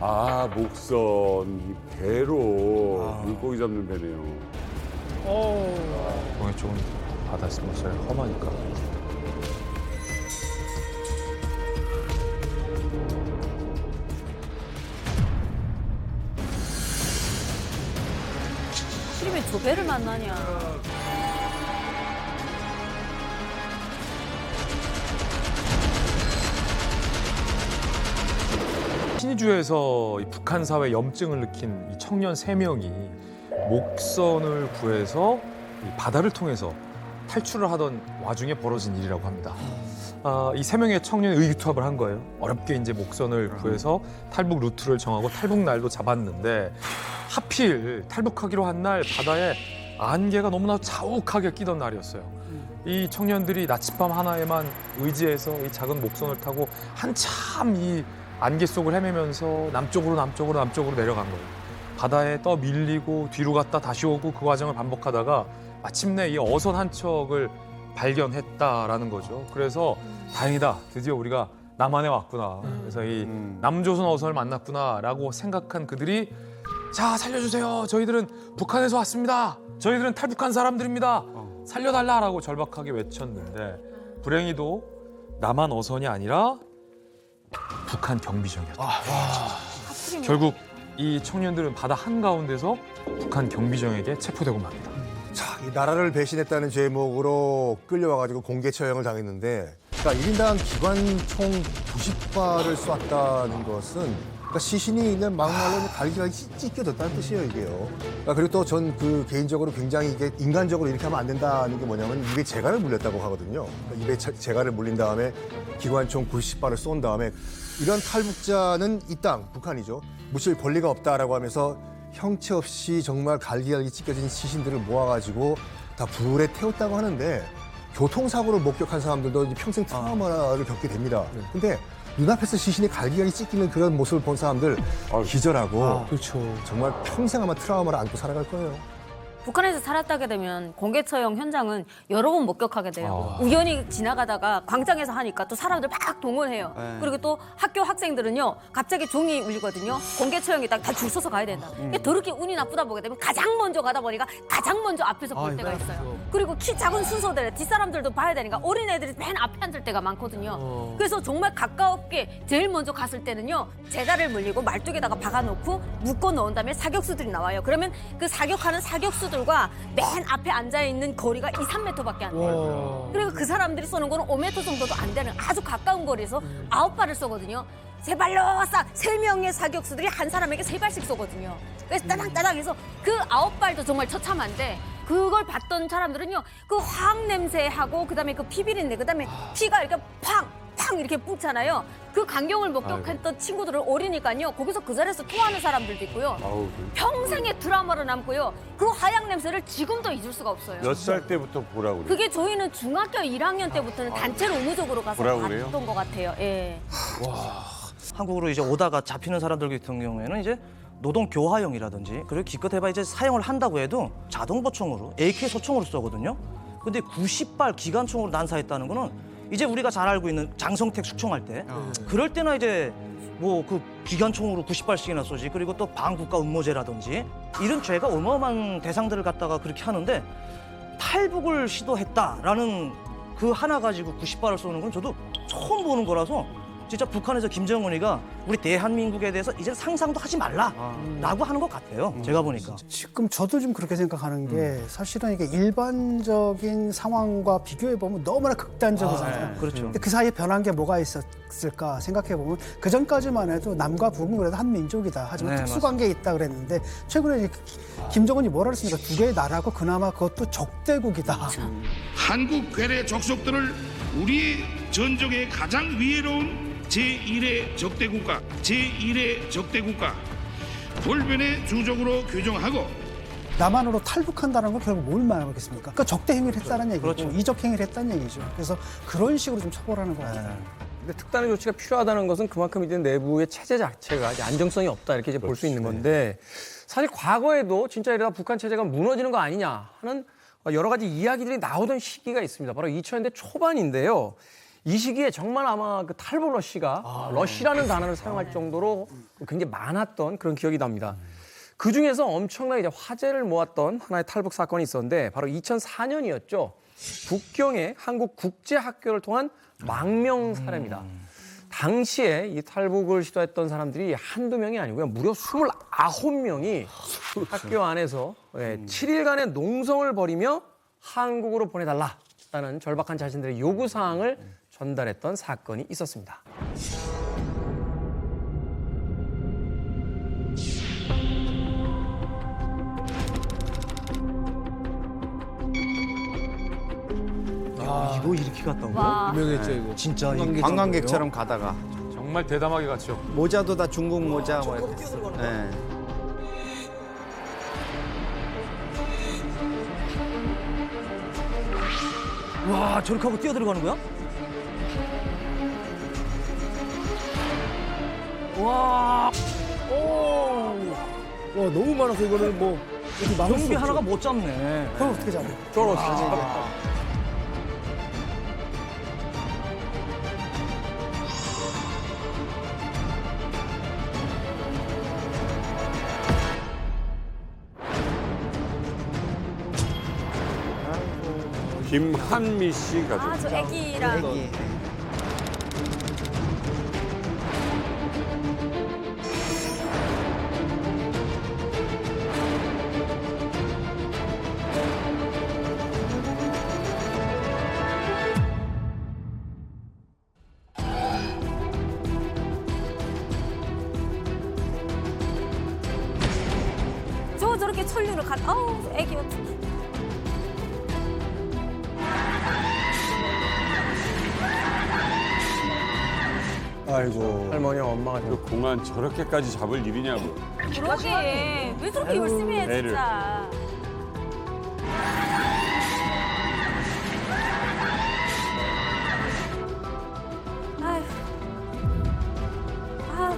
아, 목선 배로 물고기 잡는 배네요. 공이 조금 바다 모습이 험하니까. 하필이면 저 배를 만나냐. 신의주에서 이 북한 사회 염증을 느낀 이 청년 3명이 목선을 구해서 이 바다를 통해서 탈출을 하던 와중에 벌어진 일이라고 합니다. 이 3명의 청년이 의기투합을 한 거예요. 어렵게 이제 목선을 구해서 탈북 루트를 정하고 탈북 날도 잡았는데 하필 탈북하기로 한 날 바다에 안개가 너무나 자욱하게 끼던 날이었어요. 이 청년들이 나침반 하나에만 의지해서 이 작은 목선을 타고 한참 이 안개 속을 헤매면서 남쪽으로 내려간 거예요. 바다에 떠 밀리고 뒤로 갔다 다시 오고 그 과정을 반복하다가 마침내 이 어선 한 척을 발견했다라는 거죠. 그래서 다행이다. 드디어 우리가 남한에 왔구나. 그래서 이 남조선 어선을 만났구나라고 생각한 그들이 자, 살려주세요. 저희들은 북한에서 왔습니다. 저희들은 탈북한 사람들입니다. 살려달라라고 절박하게 외쳤는데 불행히도 남한 어선이 아니라 북한 경비정이었다. 하필이면. 결국 이 청년들은 바다 한가운데서 북한 경비정에게 체포되고 맙니다. 자, 이 나라를 배신했다는 제목으로 끌려와가지고 공개 처형을 당했는데, 그러니까 1인당 기관총 90발을 쐈다는 것은 그러니까 시신이 그냥 막말로 갈기갈기 찢겨졌다는 뜻이에요, 이게요. 그러니까 그리고 또 전 그 개인적으로 굉장히 이게 인간적으로 이렇게 하면 안 된다는 게 뭐냐면 입에 재갈을 물렸다고 하거든요. 그러니까 입에 재갈을 물린 다음에 기관총 90발을 쏜 다음에 이런 탈북자는 이 땅, 북한이죠. 묻힐 권리가 없다라고 하면서 형체 없이 정말 갈기갈기 찢겨진 시신들을 모아가지고 다 불에 태웠다고 하는데 교통사고를 목격한 사람들도 이제 평생 트라우마를 겪게 됩니다. 근데 눈앞에서 시신이 갈기갈기 찢기는 그런 모습을 본 사람들 기절하고 그렇죠. 정말 평생 아마 트라우마를 안고 살아갈 거예요. 북한에서 살았다게 되면 공개 처형 현장은 여러 번 목격하게 돼요. 우연히 지나가다가 광장에서 하니까 또 사람들 막 동원해요. 그리고 또 학교 학생들은요, 갑자기 종이 울리거든요. 공개 처형이 딱 다 줄 서서 가야 된다. 이게 더럽게 운이 나쁘다 보게 되면 가장 먼저 가다 보니까 가장 먼저 앞에서 볼 때가 있어요. 그리고 키 작은 순서대로 뒷사람들도 봐야 되니까 어린애들이 맨 앞에 앉을 때가 많거든요. 그래서 정말 가깝게 제일 먼저 갔을 때는요, 제자를 물리고 말뚝에다가 박아놓고 묶어 넣은 다음에 사격수들이 나와요. 그러면 그 사격하는 사격수들과 맨 앞에 앉아있는 거리가 2, 3m밖에 안 돼요. 그리고 그 사람들이 쏘는 거는 5m 정도도 안 되는 아주 가까운 거리에서 9발을 쏘거든요. 세 발로 쏴! 3명의 사격수들이 한 사람에게 3발씩 쏘거든요. 그래서 따당따당 해서 그 9발도 정말 처참한데 그걸 봤던 사람들은요, 그 화학 냄새하고 그다음에 그 피비린내, 그다음에 피가 이렇게 팡! 팡 이렇게 뿜잖아요. 그 광경을 목격했던 친구들은 어리니까요. 거기서 그 자리에서 토하는 사람들도 있고요. 평생의 트라우마로 남고요. 그 화약 냄새를 지금도 잊을 수가 없어요. 몇 살 때부터 보라고 그래요? 그게 저희는 중학교 1학년 때부터는 단체로 의무적으로 가서 보라고 그래요? 봤던 것 같아요. 예. 한국으로 이제 오다가 잡히는 사람들 같은 경우에는 이제 노동 교화형이라든지 그리고 기껏 해봐 이제 사용을 한다고 해도 자동 보총으로 AK 소총으로 쏘거든요. 근데 90발 기관총으로 난사했다는 거는 이제 우리가 잘 알고 있는 장성택 숙청할 때 그럴 때나 이제 뭐 그 기관총으로 90발씩이나 쏘지. 그리고 또 반국가 음모죄라든지 이런 죄가 어마어마한 대상들을 갖다가 그렇게 하는데 탈북을 시도했다라는 그 하나 가지고 90발을 쏘는 건 저도 처음 보는 거라서 진짜 북한에서 김정은이가 우리 대한민국에 대해서 이제 상상도 하지 말라라고 하는 것 같아요. 제가 보니까. 지금 저도 좀 그렇게 생각하는 게 사실은 이게 일반적인 상황과 비교해 보면 너무나 극단적이잖아요. 그렇죠. 근데 그 사이에 변한 게 뭐가 있었을까 생각해 보면 그 전까지만 해도 남과 북은 그래도 한 민족이다. 하지만 네, 특수관계에 있다 그랬는데 최근에 이제 김정은이 뭐라 그랬습니까? 두 개의 나라고 그나마 그것도 적대국이다. 한국 괴뢰 족속들을 우리의 전적의 가장 위해로운 제1의 적대국가, 제1의 적대국가 돌변의 주적으로 규정하고 남한으로 탈북한다는 건 결국 뭘 말하겠습니까? 그러니까 적대 행위를 했다는 얘기고 그렇죠. 이적 행위를 했다는 얘기죠. 그래서 그런 식으로 좀 처벌하는 것 같아요. 근데 특단의 조치가 필요하다는 것은 그만큼 이제 내부의 체제 자체가 이제 안정성이 없다 이렇게 이제 볼 수 있는 건데 사실 과거에도 진짜 이러다 북한 체제가 무너지는 거 아니냐 하는 여러 가지 이야기들이 나오던 시기가 있습니다. 바로 2000년대 초반인데요. 이 시기에 정말 아마 그 탈북 러시가 러시라는 단어를 사용할 정도로 굉장히 많았던 그런 기억이 납니다. 그 중에서 엄청나게 이제 화제를 모았던 하나의 탈북 사건이 있었는데 바로 2004년이었죠. 북경의 한국 국제학교를 통한 망명 사례입니다. 당시에 이 탈북을 시도했던 사람들이 한두 명이 아니고요. 무려 29명이 학교 안에서 7일간의 농성을 벌이며 한국으로 보내달라는 절박한 자신들의 요구사항을 전달했던 사건이 있었습니다. 이거 이렇게 갔다고? 와. 유명했죠 이거. 진짜 관광객처럼 가다가 정말 대담하게 갔죠. 모자도 다 중국 모자 뭐 이렇게. 네. 와, 저렇게 하고 뛰어들어가는 거야? 와, 와 너무 많아서 이거는 뭐 이렇게 막을 수 경비 없죠. 하나가 못 잡네. 그럼 어떻게 잡아요? 저걸 어떻게 잡아? 김한미 씨 가족. 아, 저 애기랑. 애기. 저렇게 천류를 아우, 애기 어떡해. 아이고. 할머니와 엄마가 그 공안 저렇게까지 잡을 일이냐고. 그러게. 왜 저렇게 열심히 해, 애를. 진짜. 아휴. 아.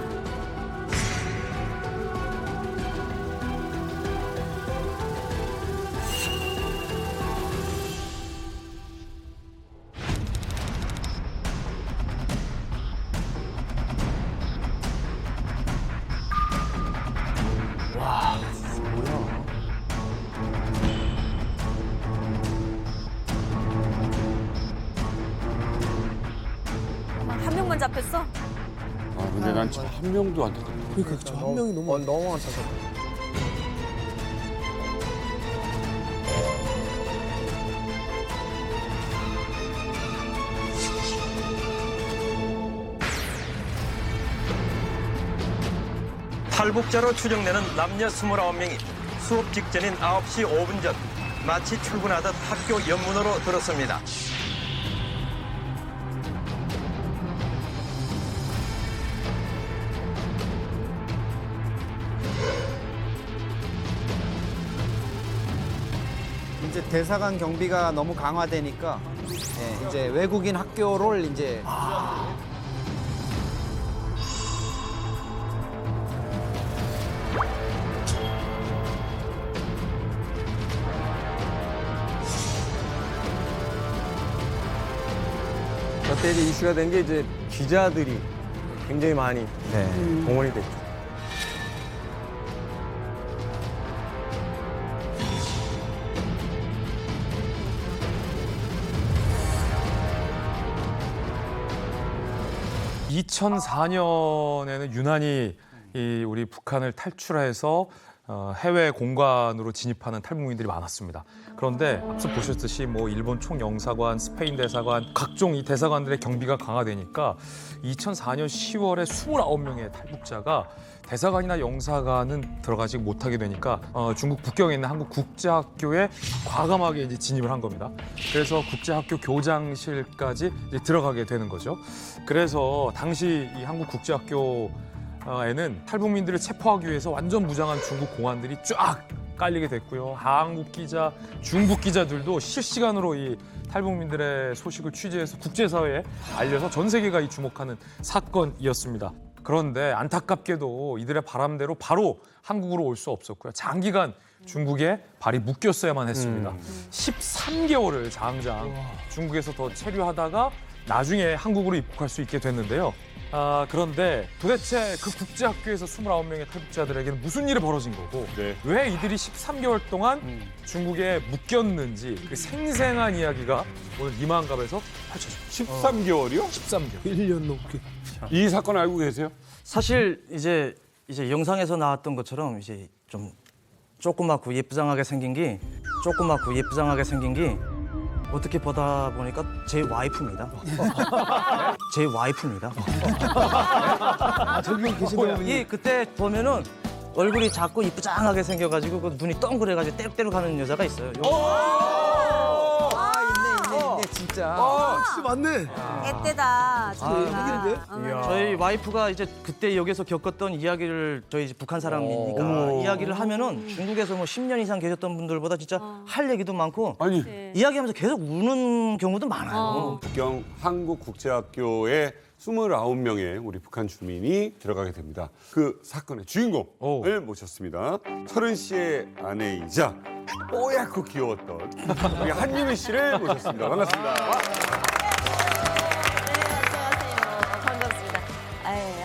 한 명만 잡혔어? 아 근데 난 저 한 명도 안 됐다. 그러니까 저 한 명이 너무 너무 안타깝다. 탈북자로 추정되는 남녀 29명이 수업 직전인 9시 5분 전 마치 출근하듯 학교 연문으로 들었습니다. 이제 대사관 경비가 너무 강화되니까 이제 외국인 학교를 이제 그때 이제 이슈가 된 게 이제 기자들이 굉장히 많이 동원이 됐죠. (2004년에는) 유난히 이 우리 북한을 탈출해서 해외 공관으로 진입하는 탈북민들이 많았습니다. 그런데 앞서 보셨듯이 뭐 일본 총영사관, 스페인 대사관, 각종 이 대사관들의 경비가 강화되니까 2004년 10월에 29명의 탈북자가 대사관이나 영사관은 들어가지 못하게 되니까 중국 북경에 있는 한국 국제학교에 과감하게 이제 진입을 한 겁니다. 그래서 국제학교 교장실까지 이제 들어가게 되는 거죠. 그래서 당시 이 한국 국제학교 에는 탈북민들을 체포하기 위해서 완전 무장한 중국 공안들이 쫙 깔리게 됐고요. 한국 기자, 중국 기자들도 실시간으로 이 탈북민들의 소식을 취재해서 국제사회에 알려서 전 세계가 이 주목하는 사건이었습니다. 그런데 안타깝게도 이들의 바람대로 바로 한국으로 올 수 없었고요. 장기간 중국에 발이 묶였어야만 했습니다. 13개월을 장장 중국에서 더 체류하다가 나중에 한국으로 입국할 수 있게 됐는데요. 그런데 도대체 그 국제학교에서 29명의 탈북자들에게는 무슨 일이 벌어진 거고 네. 왜 이들이 13개월 동안 중국에 묶였는지 그 생생한 이야기가 오늘 이만갑에서 펼쳐집니다. 13개월이요? 13개월. 1년 넘게. 이 사건 알고 계세요? 사실 이제 영상에서 나왔던 것처럼 이제 좀 조그맣고 예쁘장하게 생긴 게 어떻게 보다 보니까 제 와이프입니다. 제 와이프입니다. 저기 계시는 분이. 이 그때 보면은 얼굴이 작고 이쁘장하게 생겨가지고 그 눈이 동그래가지고 떼룩떼룩 하는 여자가 있어요. 있네, 진짜. 진짜 맞네. 애때다. 저희 와이프가 이제 그때 여기서 겪었던 이야기를 저희 이제 북한 사람이니까 이야기를 하면은 중국에서 뭐 10년 이상 계셨던 분들보다 진짜 할 얘기도 많고 아니, 이야기하면서 계속 우는 경우도 많아요. 북경 한국국제학교에 29명의 우리 북한 주민이 들어가게 됩니다. 그 사건의 주인공을 모셨습니다. 철은 씨의 아내이자 뽀얗고 귀여웠던 우리 한유미 씨를 모셨습니다. 반갑습니다. 반갑습니다.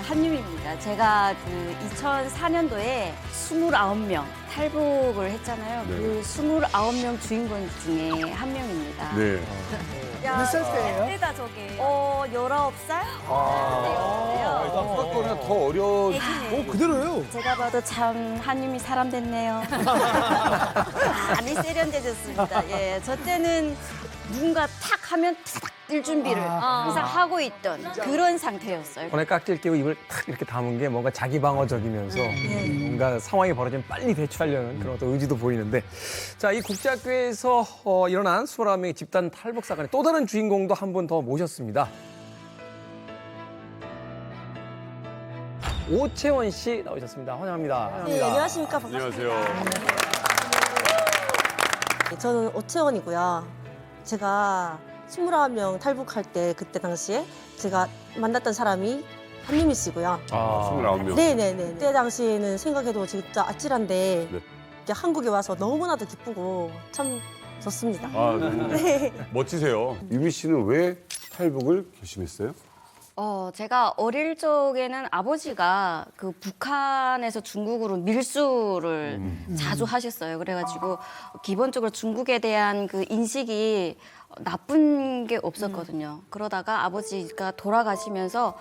한유미입니다. 제가 그 2004년도에 29명 탈북을 했잖아요. 네. 그 29명 주인공 중에 한 명입니다. 네. 몇 살 때예요? 애때다 저게. 19살? 사건은 더 어려. 그대로예요. 제가 봐도 참 한유미 사람 됐네요. 많이 세련되졌습니다. 예, 저 때는 누군가 탁 하면 탁 뜰 준비를 항상 하고 있던 그런 상태였어요. 손에 깍지를 끼고 입을 탁 이렇게 담은 게 뭔가 자기 방어적이면서 뭔가 상황이 벌어지면 빨리 대처하려는 그런 어떤 의지도 보이는데, 자, 이 국제학교에서 일어난 29명의 집단 탈북 사건의 또 다른 주인공도 한 분 더 모셨습니다. 오채원 씨 나오셨습니다. 환영합니다. 네, 안녕하십니까. 반갑습니다. 안녕하세요. 저는 오채원이고요. 제가 29명 탈북할 때 그때 당시에 제가 만났던 사람이 한유미 씨고요. 29명. 네네네. 그때 당시에는 생각해도 진짜 아찔한데 네. 이렇게 한국에 와서 너무나도 기쁘고 참 좋습니다. 너무 멋지세요. 유미 씨는 왜 탈북을 결심했어요? 제가 어릴 적에는 아버지가 그 북한에서 중국으로 밀수를 자주 하셨어요. 그래가지고 기본적으로 중국에 대한 그 인식이 나쁜 게 없었거든요. 그러다가 아버지가 돌아가시면서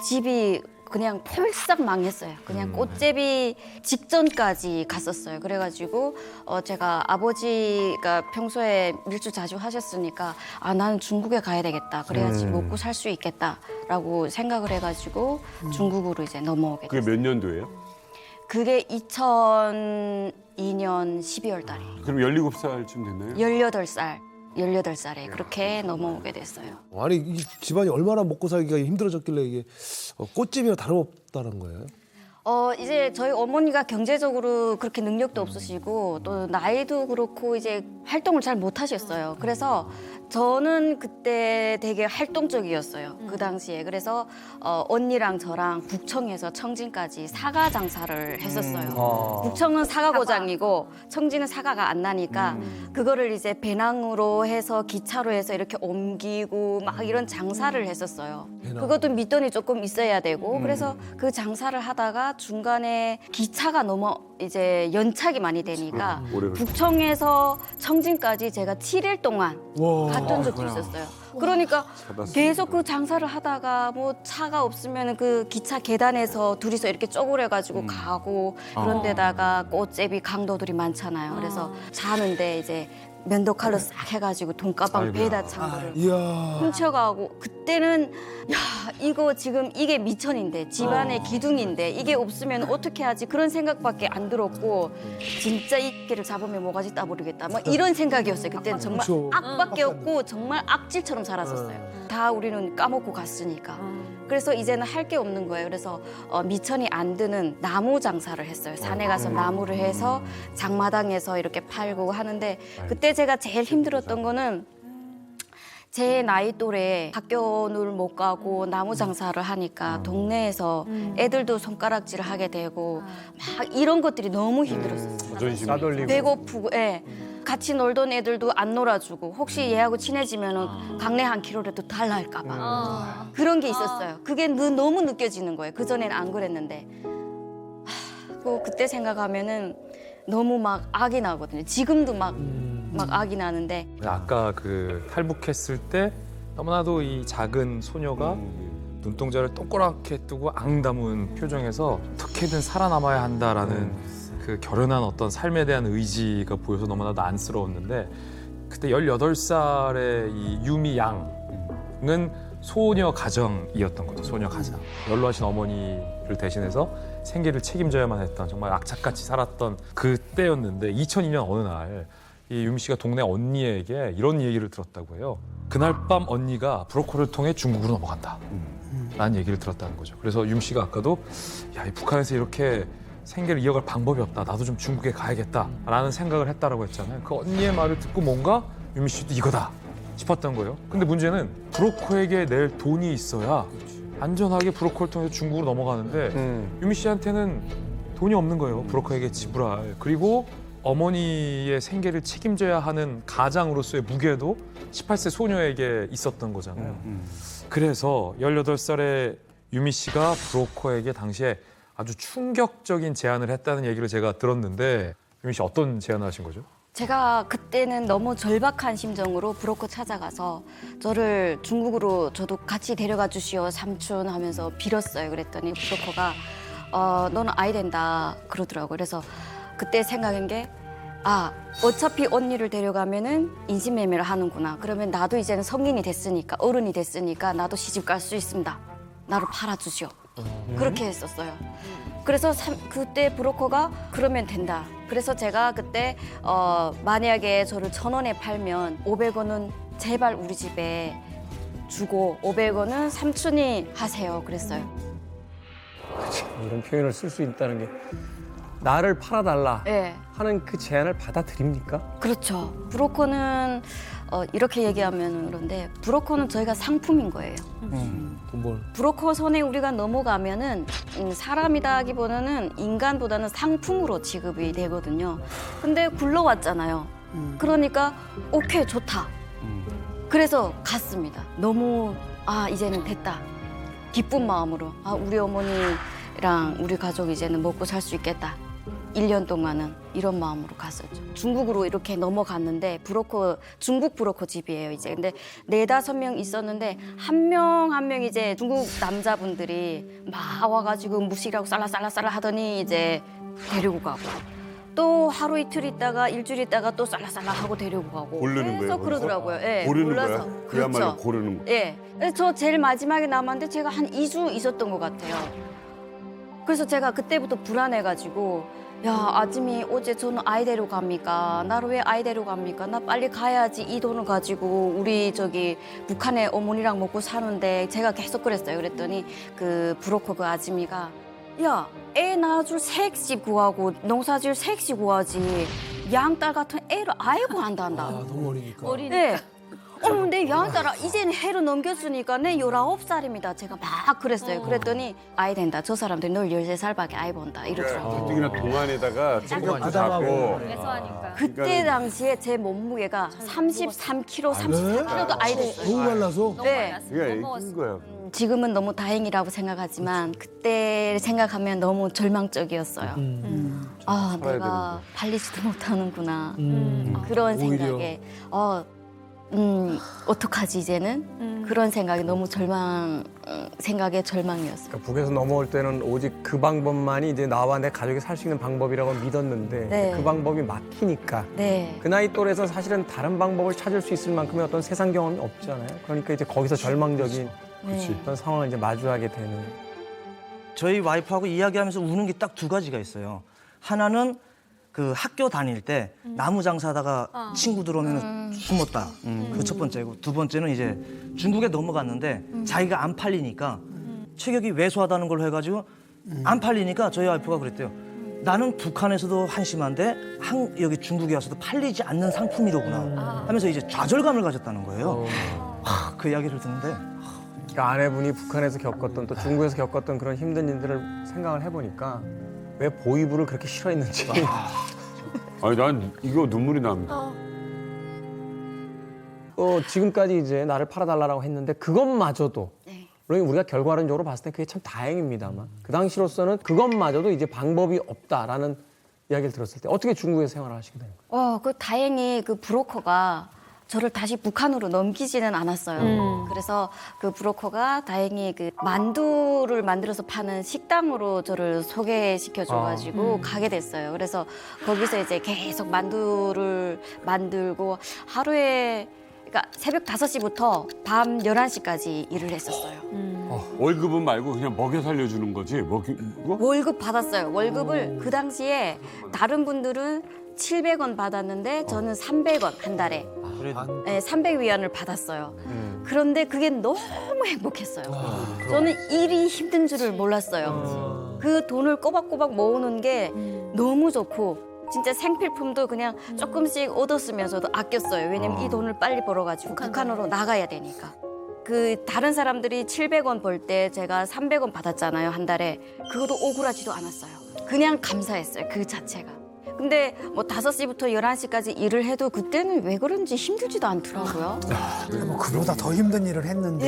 집이 그냥 펄싹 망했어요. 그냥 꽃제비 직전까지 갔었어요. 그래가지고 제가 아버지가 평소에 밀수 자주 하셨으니까 나는 중국에 가야 되겠다. 그래야지 먹고 살 수 있겠다라고 생각을 해가지고 중국으로 이제 넘어오게 그게 됐어요. 몇 년도예요? 그게 2002년 12월 달에 그럼 17살쯤 됐나요? 18살에 그렇게 넘어오게 됐어요. 아니 이 집안이 얼마나 먹고 살기가 힘들어졌길래 이게 꽃집이나 다름없다는 거예요? 이제 저희 어머니가 경제적으로 그렇게 능력도 없으시고 또 나이도 그렇고 이제 활동을 잘 못 하셨어요. 그래서 저는 그때 되게 활동적이었어요. 그 당시에. 그래서 언니랑 저랑 북청에서 청진까지 사과 장사를 했었어요. 북청은 사과 고장이고 청진은 사과가 안 나니까 그거를 이제 배낭으로 해서 기차로 해서 이렇게 옮기고 막 이런 장사를 했었어요. 그것도 밑돈이 조금 있어야 되고 그래서 그 장사를 하다가 중간에 기차가 너무 이제 연착이 많이 되니까 북청에서 청진까지 제가 7일 동안 갔던 적이 있었어요. 그러니까 계속 그 장사를 하다가 뭐 차가 없으면 그 기차 계단에서 둘이서 이렇게 쪼그려가지고 가고 그런 데다가 꽃제비 강도들이 많잖아요. 그래서 자는데 이제 면도칼로 싹 해가지고 돈가방 배에다 찬 거를 훔쳐가고 그때는 야 이거 지금 이게 미천인데 집안의 기둥인데 이게 없으면 어떻게 하지 그런 생각밖에 안 들었고 진짜 이 개를 잡으면 모가지 따버리겠다 막 이런 생각이었어요. 그때는 정말 악밖에 없고 정말 악질처럼 살았었어요. 다 우리는 까먹고 갔으니까. 그래서 이제는 할 게 없는 거예요. 그래서 미천이 안 드는 나무 장사를 했어요. 산에 가서 나무를 해서 장마당에서 이렇게 팔고 하는데 그때 제가 제일 힘들었던 거는 제 나이 또래 학교를 못 가고 나무 장사를 하니까 동네에서 애들도 손가락질을 하게 되고 막 이런 것들이 너무 힘들었어요. 자존심 싸돌리고. 배고프고, 예. 같이 놀던 애들도 안 놀아주고 혹시 얘하고 친해지면은 강내 한 킬로라도 달라할까 봐 그런 게 있었어요. 그게 너무 느껴지는 거예요. 그 전에는 안 그랬는데 그때 생각하면은 너무 막 악이 나거든요. 지금도 막 악이 나는데 아까 그 탈북했을 때 너무나도 이 작은 소녀가 눈동자를 동그랗게 뜨고 앙담은 표정에서 어떻게든 살아남아야 한다라는 그 결연한 어떤 삶에 대한 의지가 보여서 너무나도 안쓰러웠는데 그때 18살의 이 유미 양은 소녀 가정이었던 거죠. 소녀 가정. 연로하신 어머니를 대신해서 생계를 책임져야만 했던 정말 악착같이 살았던 그때였는데 2002년 어느 날 이 유미 씨가 동네 언니에게 이런 얘기를 들었다고 해요. 그날 밤 언니가 브로커를 통해 중국으로 넘어간다. 라는 얘기를 들었다는 거죠. 그래서 유미 씨가 아까도 야, 이 북한에서 이렇게 생계를 이어갈 방법이 없다. 나도 좀 중국에 가야겠다라는 생각을 했다라고 했잖아요. 그 언니의 말을 듣고 뭔가 유미 씨도 이거다 싶었던 거예요. 근데 문제는 브로커에게 낼 돈이 있어야 안전하게 브로커를 통해서 중국으로 넘어가는데 유미 씨한테는 돈이 없는 거예요. 브로커에게 지불할. 그리고 어머니의 생계를 책임져야 하는 가장으로서의 무게도 18세 소녀에게 있었던 거잖아요. 그래서 18살의 유미 씨가 브로커에게 당시에 아주 충격적인 제안을 했다는 얘기를 제가 들었는데 유미 씨 어떤 제안을 하신 거죠? 제가 그때는 너무 절박한 심정으로 브로커 찾아가서 저를 중국으로 저도 같이 데려가 주시오 삼촌 하면서 빌었어요. 그랬더니 브로커가 너는 아이 된다 그러더라고요. 그래서 그때 생각한 게 어차피 언니를 데려가면은 인신매매를 하는구나. 그러면 나도 이제는 성인이 됐으니까 어른이 됐으니까 나도 시집 갈 수 있습니다. 나를 팔아주시오. 그렇게 했었어요. 그래서 그때 브로커가 그러면 된다. 그래서 제가 그때 만약에 저를 1,000원에 팔면 500원은 제발 우리 집에 주고 500원은 삼촌이 하세요. 그랬어요. 이런 표현을 쓸 수 있다는 게 나를 팔아달라 네. 하는 그 제안을 받아들입니까? 그렇죠. 브로커는 이렇게 얘기하면 그런데 브로커는 저희가 상품인 거예요. 브로커 손에 우리가 넘어가면은 사람이다기보다는 인간보다는 상품으로 취급이 되거든요. 근데 굴러왔잖아요. 그러니까 오케이 좋다. 그래서 갔습니다. 너무 이제는 됐다. 기쁜 마음으로 우리 어머니랑 우리 가족 이제는 먹고 살 수 있겠다. 1년 동안은 이런 마음으로 갔었죠. 중국으로 이렇게 넘어갔는데 중국 브로커 집이에요, 이제. 근데 4-5명 있었는데 한 명 이제 중국 남자분들이 막 와가지고 무식이라고 쌀라쌀라 하더니 이제 데리고 가고 또 하루 이틀 있다가 일주일 있다가 또 쌀라쌀라 하고 데리고 가고 고르는 계속 거예요, 그러더라고요. 예, 고르는 몰라서. 거야? 그야말로 그렇죠. 고르는 거. 예. 그래서 저 제일 마지막에 남았는데 제가 한 2주 있었던 것 같아요. 그래서 제가 그때부터 불안해가지고 아침이 어제 저는 아이 데려갑니까? 나를 왜 아이 데려갑니까? 나 빨리 가야지 이 돈을 가지고 우리 북한에 어머니랑 먹고 사는데 제가 계속 그랬어요. 그랬더니 그 브로커 그 아줌이가 애 낳아줄 새끼 구하고 농사질 새끼 구하지 양딸 같은 애를 아이고 한단다. 너무 어리니까. 네. 내 양딸아 이제는 해로 넘겼으니까 내 19살입니다. 제가 막 그랬어요. 그랬더니 아이 된다. 저 사람들 널 13살밖에 아이 본다. 이러더라고요. 가뜩이나 동안에다가 체격도 작고. 왜소하니까. 그때 당시에 제 몸무게가 33kg, 34kg도 아이 됐어요. 너무 말라서. 네. 그게 애긴 거야. 지금은 너무 다행이라고 생각하지만 그때 생각하면 너무 절망적이었어요. 내가 팔리지도 못하는구나. 그런 생각에 어떡하지 이제는? 그런 생각이 너무 생각의 절망이었어요. 그러니까 북에서 넘어올 때는 오직 그 방법만이 이제 나와 내 가족이 살 수 있는 방법이라고 믿었는데 네. 그 방법이 막히니까 네. 그 나이 또래에서 사실은 다른 방법을 찾을 수 있을 만큼의 어떤 세상 경험이 없잖아요. 그러니까 이제 거기서 절망적인 어떤 상황을 이제 마주하게 되는. 저희 와이프하고 이야기하면서 우는 게 딱 2가지가 있어요. 하나는 그 학교 다닐 때 나무 장사하다가 친구 들어오면 숨었다. 그 첫 번째고, 2번째는 이제 중국에 넘어갔는데 자기가 안 팔리니까 체격이 왜소하다는 걸로 해가지고 안 팔리니까 저희 와이프가 그랬대요. 나는 북한에서도 한심한데 여기 중국에 와서도 팔리지 않는 상품이로구나 하면서 이제 좌절감을 가졌다는 거예요. 그 이야기를 듣는데 그러니까 아내분이 북한에서 겪었던 또 중국에서 겪었던 그런 힘든 일들을 생각을 해보니까 왜 보이부를 그렇게 싫어했는지. 아니 난 이거 눈물이 납니다. 지금까지 이제 나를 팔아달라고 했는데 그것마저도 네. 물론 우리가 결과론적으로 봤을 때 그게 참 다행입니다만 그 당시로서는 그것마저도 이제 방법이 없다라는 이야기를 들었을 때 어떻게 중국에서 생활을 하시게 되는 거예요? 그 다행히 그 브로커가 저를 다시 북한으로 넘기지는 않았어요. 그래서 그 브로커가 다행히 그 만두를 만들어서 파는 식당으로 저를 소개시켜줘가지고 가게 됐어요. 그래서 거기서 이제 계속 만두를 만들고 하루에 그러니까 새벽 5시부터 밤 11시까지 일을 했었어요. 월급은 말고 그냥 먹여 살려주는 거지. 월급 받았어요. 월급을 그 당시에 다른 분들은 700원 받았는데 저는 300원 한 달에. 네, 300위안을 받았어요. 그런데 그게 너무 행복했어요. 저는 일이 힘든 줄을 몰랐어요. 그 돈을 꼬박꼬박 모으는 게 너무 좋고 진짜 생필품도 그냥 조금씩 얻었으면서도 아꼈어요. 왜냐면 이 돈을 빨리 벌어가지고 북한으로 나가야 되니까. 그 다른 사람들이 700원 벌 때 제가 300원 받았잖아요, 한 달에. 그것도 억울하지도 않았어요. 그냥 감사했어요, 그 자체가. 근데 뭐 5시부터 11시까지 일을 해도 그때는 왜 그런지 힘들지도 않더라고요. 뭐 그보다 더 힘든 일을 했는데.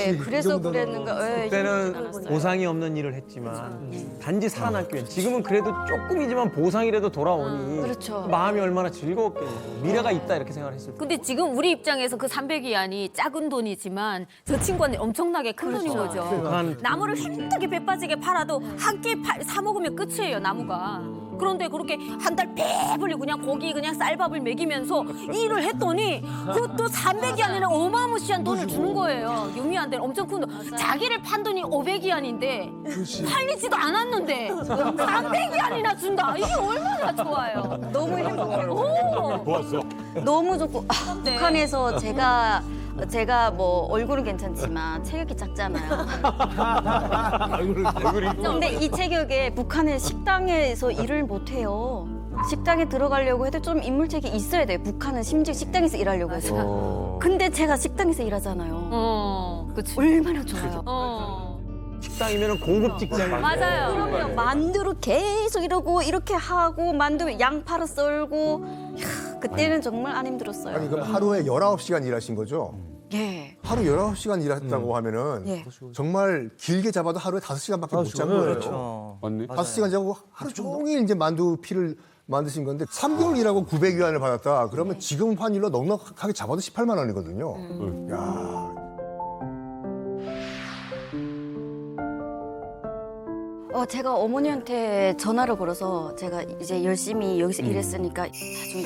예, 그래서 그랬는가. 예, 그때는 보상이 없는 일을 했지만 단지 살아남기 위해 지금은 그래도 조금이지만 보상이라도 돌아오니 그렇죠. 마음이 얼마나 즐거웠겠네요. 미래가 있다 이렇게 생각을 했을 때. 근데 지금 우리 입장에서 그 300위안이 작은 돈이지만 저 친구한테 엄청나게 큰 돈인 거죠. 나무를 힘들게 배 빠지게 팔아도 한 끼 사 먹으면 끝이에요, 나무가. 그런데 그렇게 한 달 배불리 그냥 고기 그냥 쌀밥을 먹이면서 일을 했더니 그것도 300위안이나 어마무시한 돈을 주는 거예요. 유미한테는 엄청 큰 돈. 자기를 판 돈이 500위안인데 팔리지도 않았는데 300위안이나 준다. 이게 얼마나 좋아요. 너무 행복해요. 좋았어. 너무 좋고 네. 북한에서 제가 뭐 얼굴은 괜찮지만 체격이 작잖아요. 얼굴이 근데 이 체격에 북한의 식당에서 일을 못 해요. 식당에 들어가려고 해도 좀 인물책이 있어야 돼요. 북한은 심지어 식당에서 일하려고 해서. 근데 제가 식당에서 일하잖아요. 그치. 얼마나 좋아요. 식당이면 고급 직장이 맞아요. 그러면 만두를 계속 이러고 이렇게 하고 만두 양파를 썰고 그때는 정말 안 힘들었어요. 아니 그럼 하루에 19시간 일하신 거죠? 예. 하루 19시간 일했다고 하면은 예. 정말 길게 잡아도 하루에 5시간밖에 못 잔 거예요. 그렇죠. 맞네. 5시간 자고 하루 종일 이제 만두 피를 만드신 건데 3개월 일하고 900위안을 받았다. 그러면 지금 환율로 넉넉하게 잡아도 18만 원이거든요. 야. 제가 어머니한테 전화를 걸어서 제가 이제 열심히 여기서 일했으니까 좀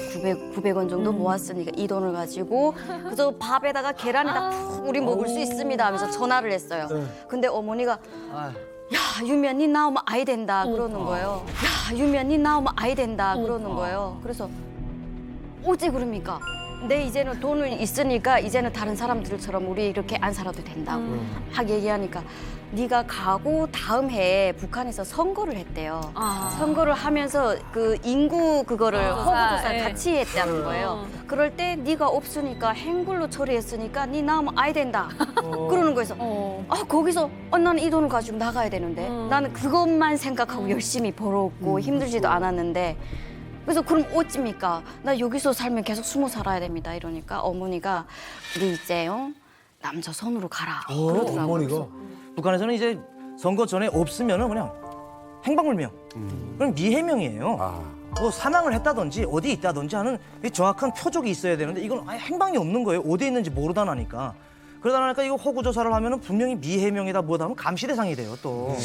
900원 정도 모았으니까 이 돈을 가지고 그래서 밥에다가 계란에다 푹 우리 먹을 수 있습니다 하면서 전화를 했어요. 근데 어머니가 야 유면이 나오면 아이 된다 그러는 거예요. 야 유면이 나오면 아이 된다 그러는 거예요. 그래서 어째 그럽니까? 근데 이제는 돈을 있으니까 이제는 다른 사람들처럼 우리 이렇게 안 살아도 된다고 막 얘기하니까 네가 가고 다음 해에 북한에서 선거를 했대요. 선거를 하면서 그 인구 그거를 허구조사를 같이 했다는 거예요. 그럴 때 네가 없으니까 행굴로 처리했으니까 네 나오면 아이 된다. 그러는 거에서 거기서 나는 이 돈을 가지고 나가야 되는데 나는 그것만 생각하고 열심히 벌었고 힘들지도 않았는데 그래서 그럼 어찌입니까? 나 여기서 살면 계속 숨어 살아야 됩니다. 이러니까 어머니가 우리 이제 남자 손으로 가라. 그러더라고요. 어머니가 북한에서는 이제 선거 전에 없으면은 그냥 행방불명. 그럼 미해명이에요. 뭐 사망을 했다든지 어디에 있다든지 하는 이 정확한 표적이 있어야 되는데 이건 아예 행방이 없는 거예요. 어디에 있는지 모르다 나니까. 그러다 나니까 이거 허구 조사를 하면은 분명히 미해명이다 뭐다 하면 감시 대상이 돼요 또.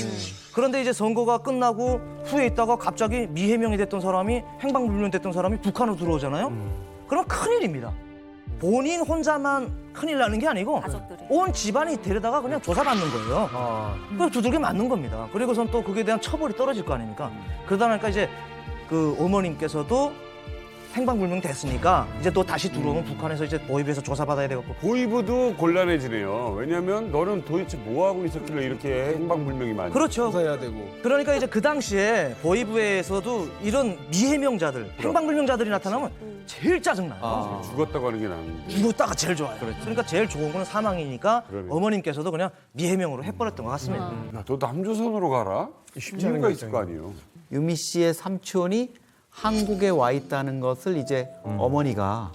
그런데 이제 선거가 끝나고 후에 있다가 갑자기 미해명이 됐던 사람이 행방불명 됐던 사람이 북한으로 들어오잖아요. 그러면 큰일입니다. 본인 혼자만 큰일 나는 게 아니고 가족들이. 온 집안이 데려다가 그냥 조사받는 거예요. 그래서 두들겨 맞는 겁니다. 그리고선 또 그에 대한 처벌이 떨어질 거 아닙니까? 그러다 보니까 이제 그 어머님께서도 행방불명 됐으니까 이제 또 다시 들어오면 북한에서 이제 보이부에서 조사받아야 되겠고. 보이부도 곤란해지네요. 왜냐하면 너는 도대체 뭐 하고 있었길래 이렇게 행방불명이 많이. 그렇죠. 조사해야 되고. 그러니까 이제 그 당시에 보이부에서도 이런 미해명자들, 행방불명자들이 나타나면 제일 짜증나요. 죽었다고 하는 게 나은데. 죽었다가 제일 좋아요. 그러니까 제일 좋은 거는 사망이니까 그러네. 어머님께서도 그냥 미해명으로 해버렸던 것 같습니다. 야, 너 남조선으로 가라? 쉽지 않은 이유가 거 있을 거 아니에요. 유미 씨의 삼촌이 한국에 와 있다는 것을 이제 어머니가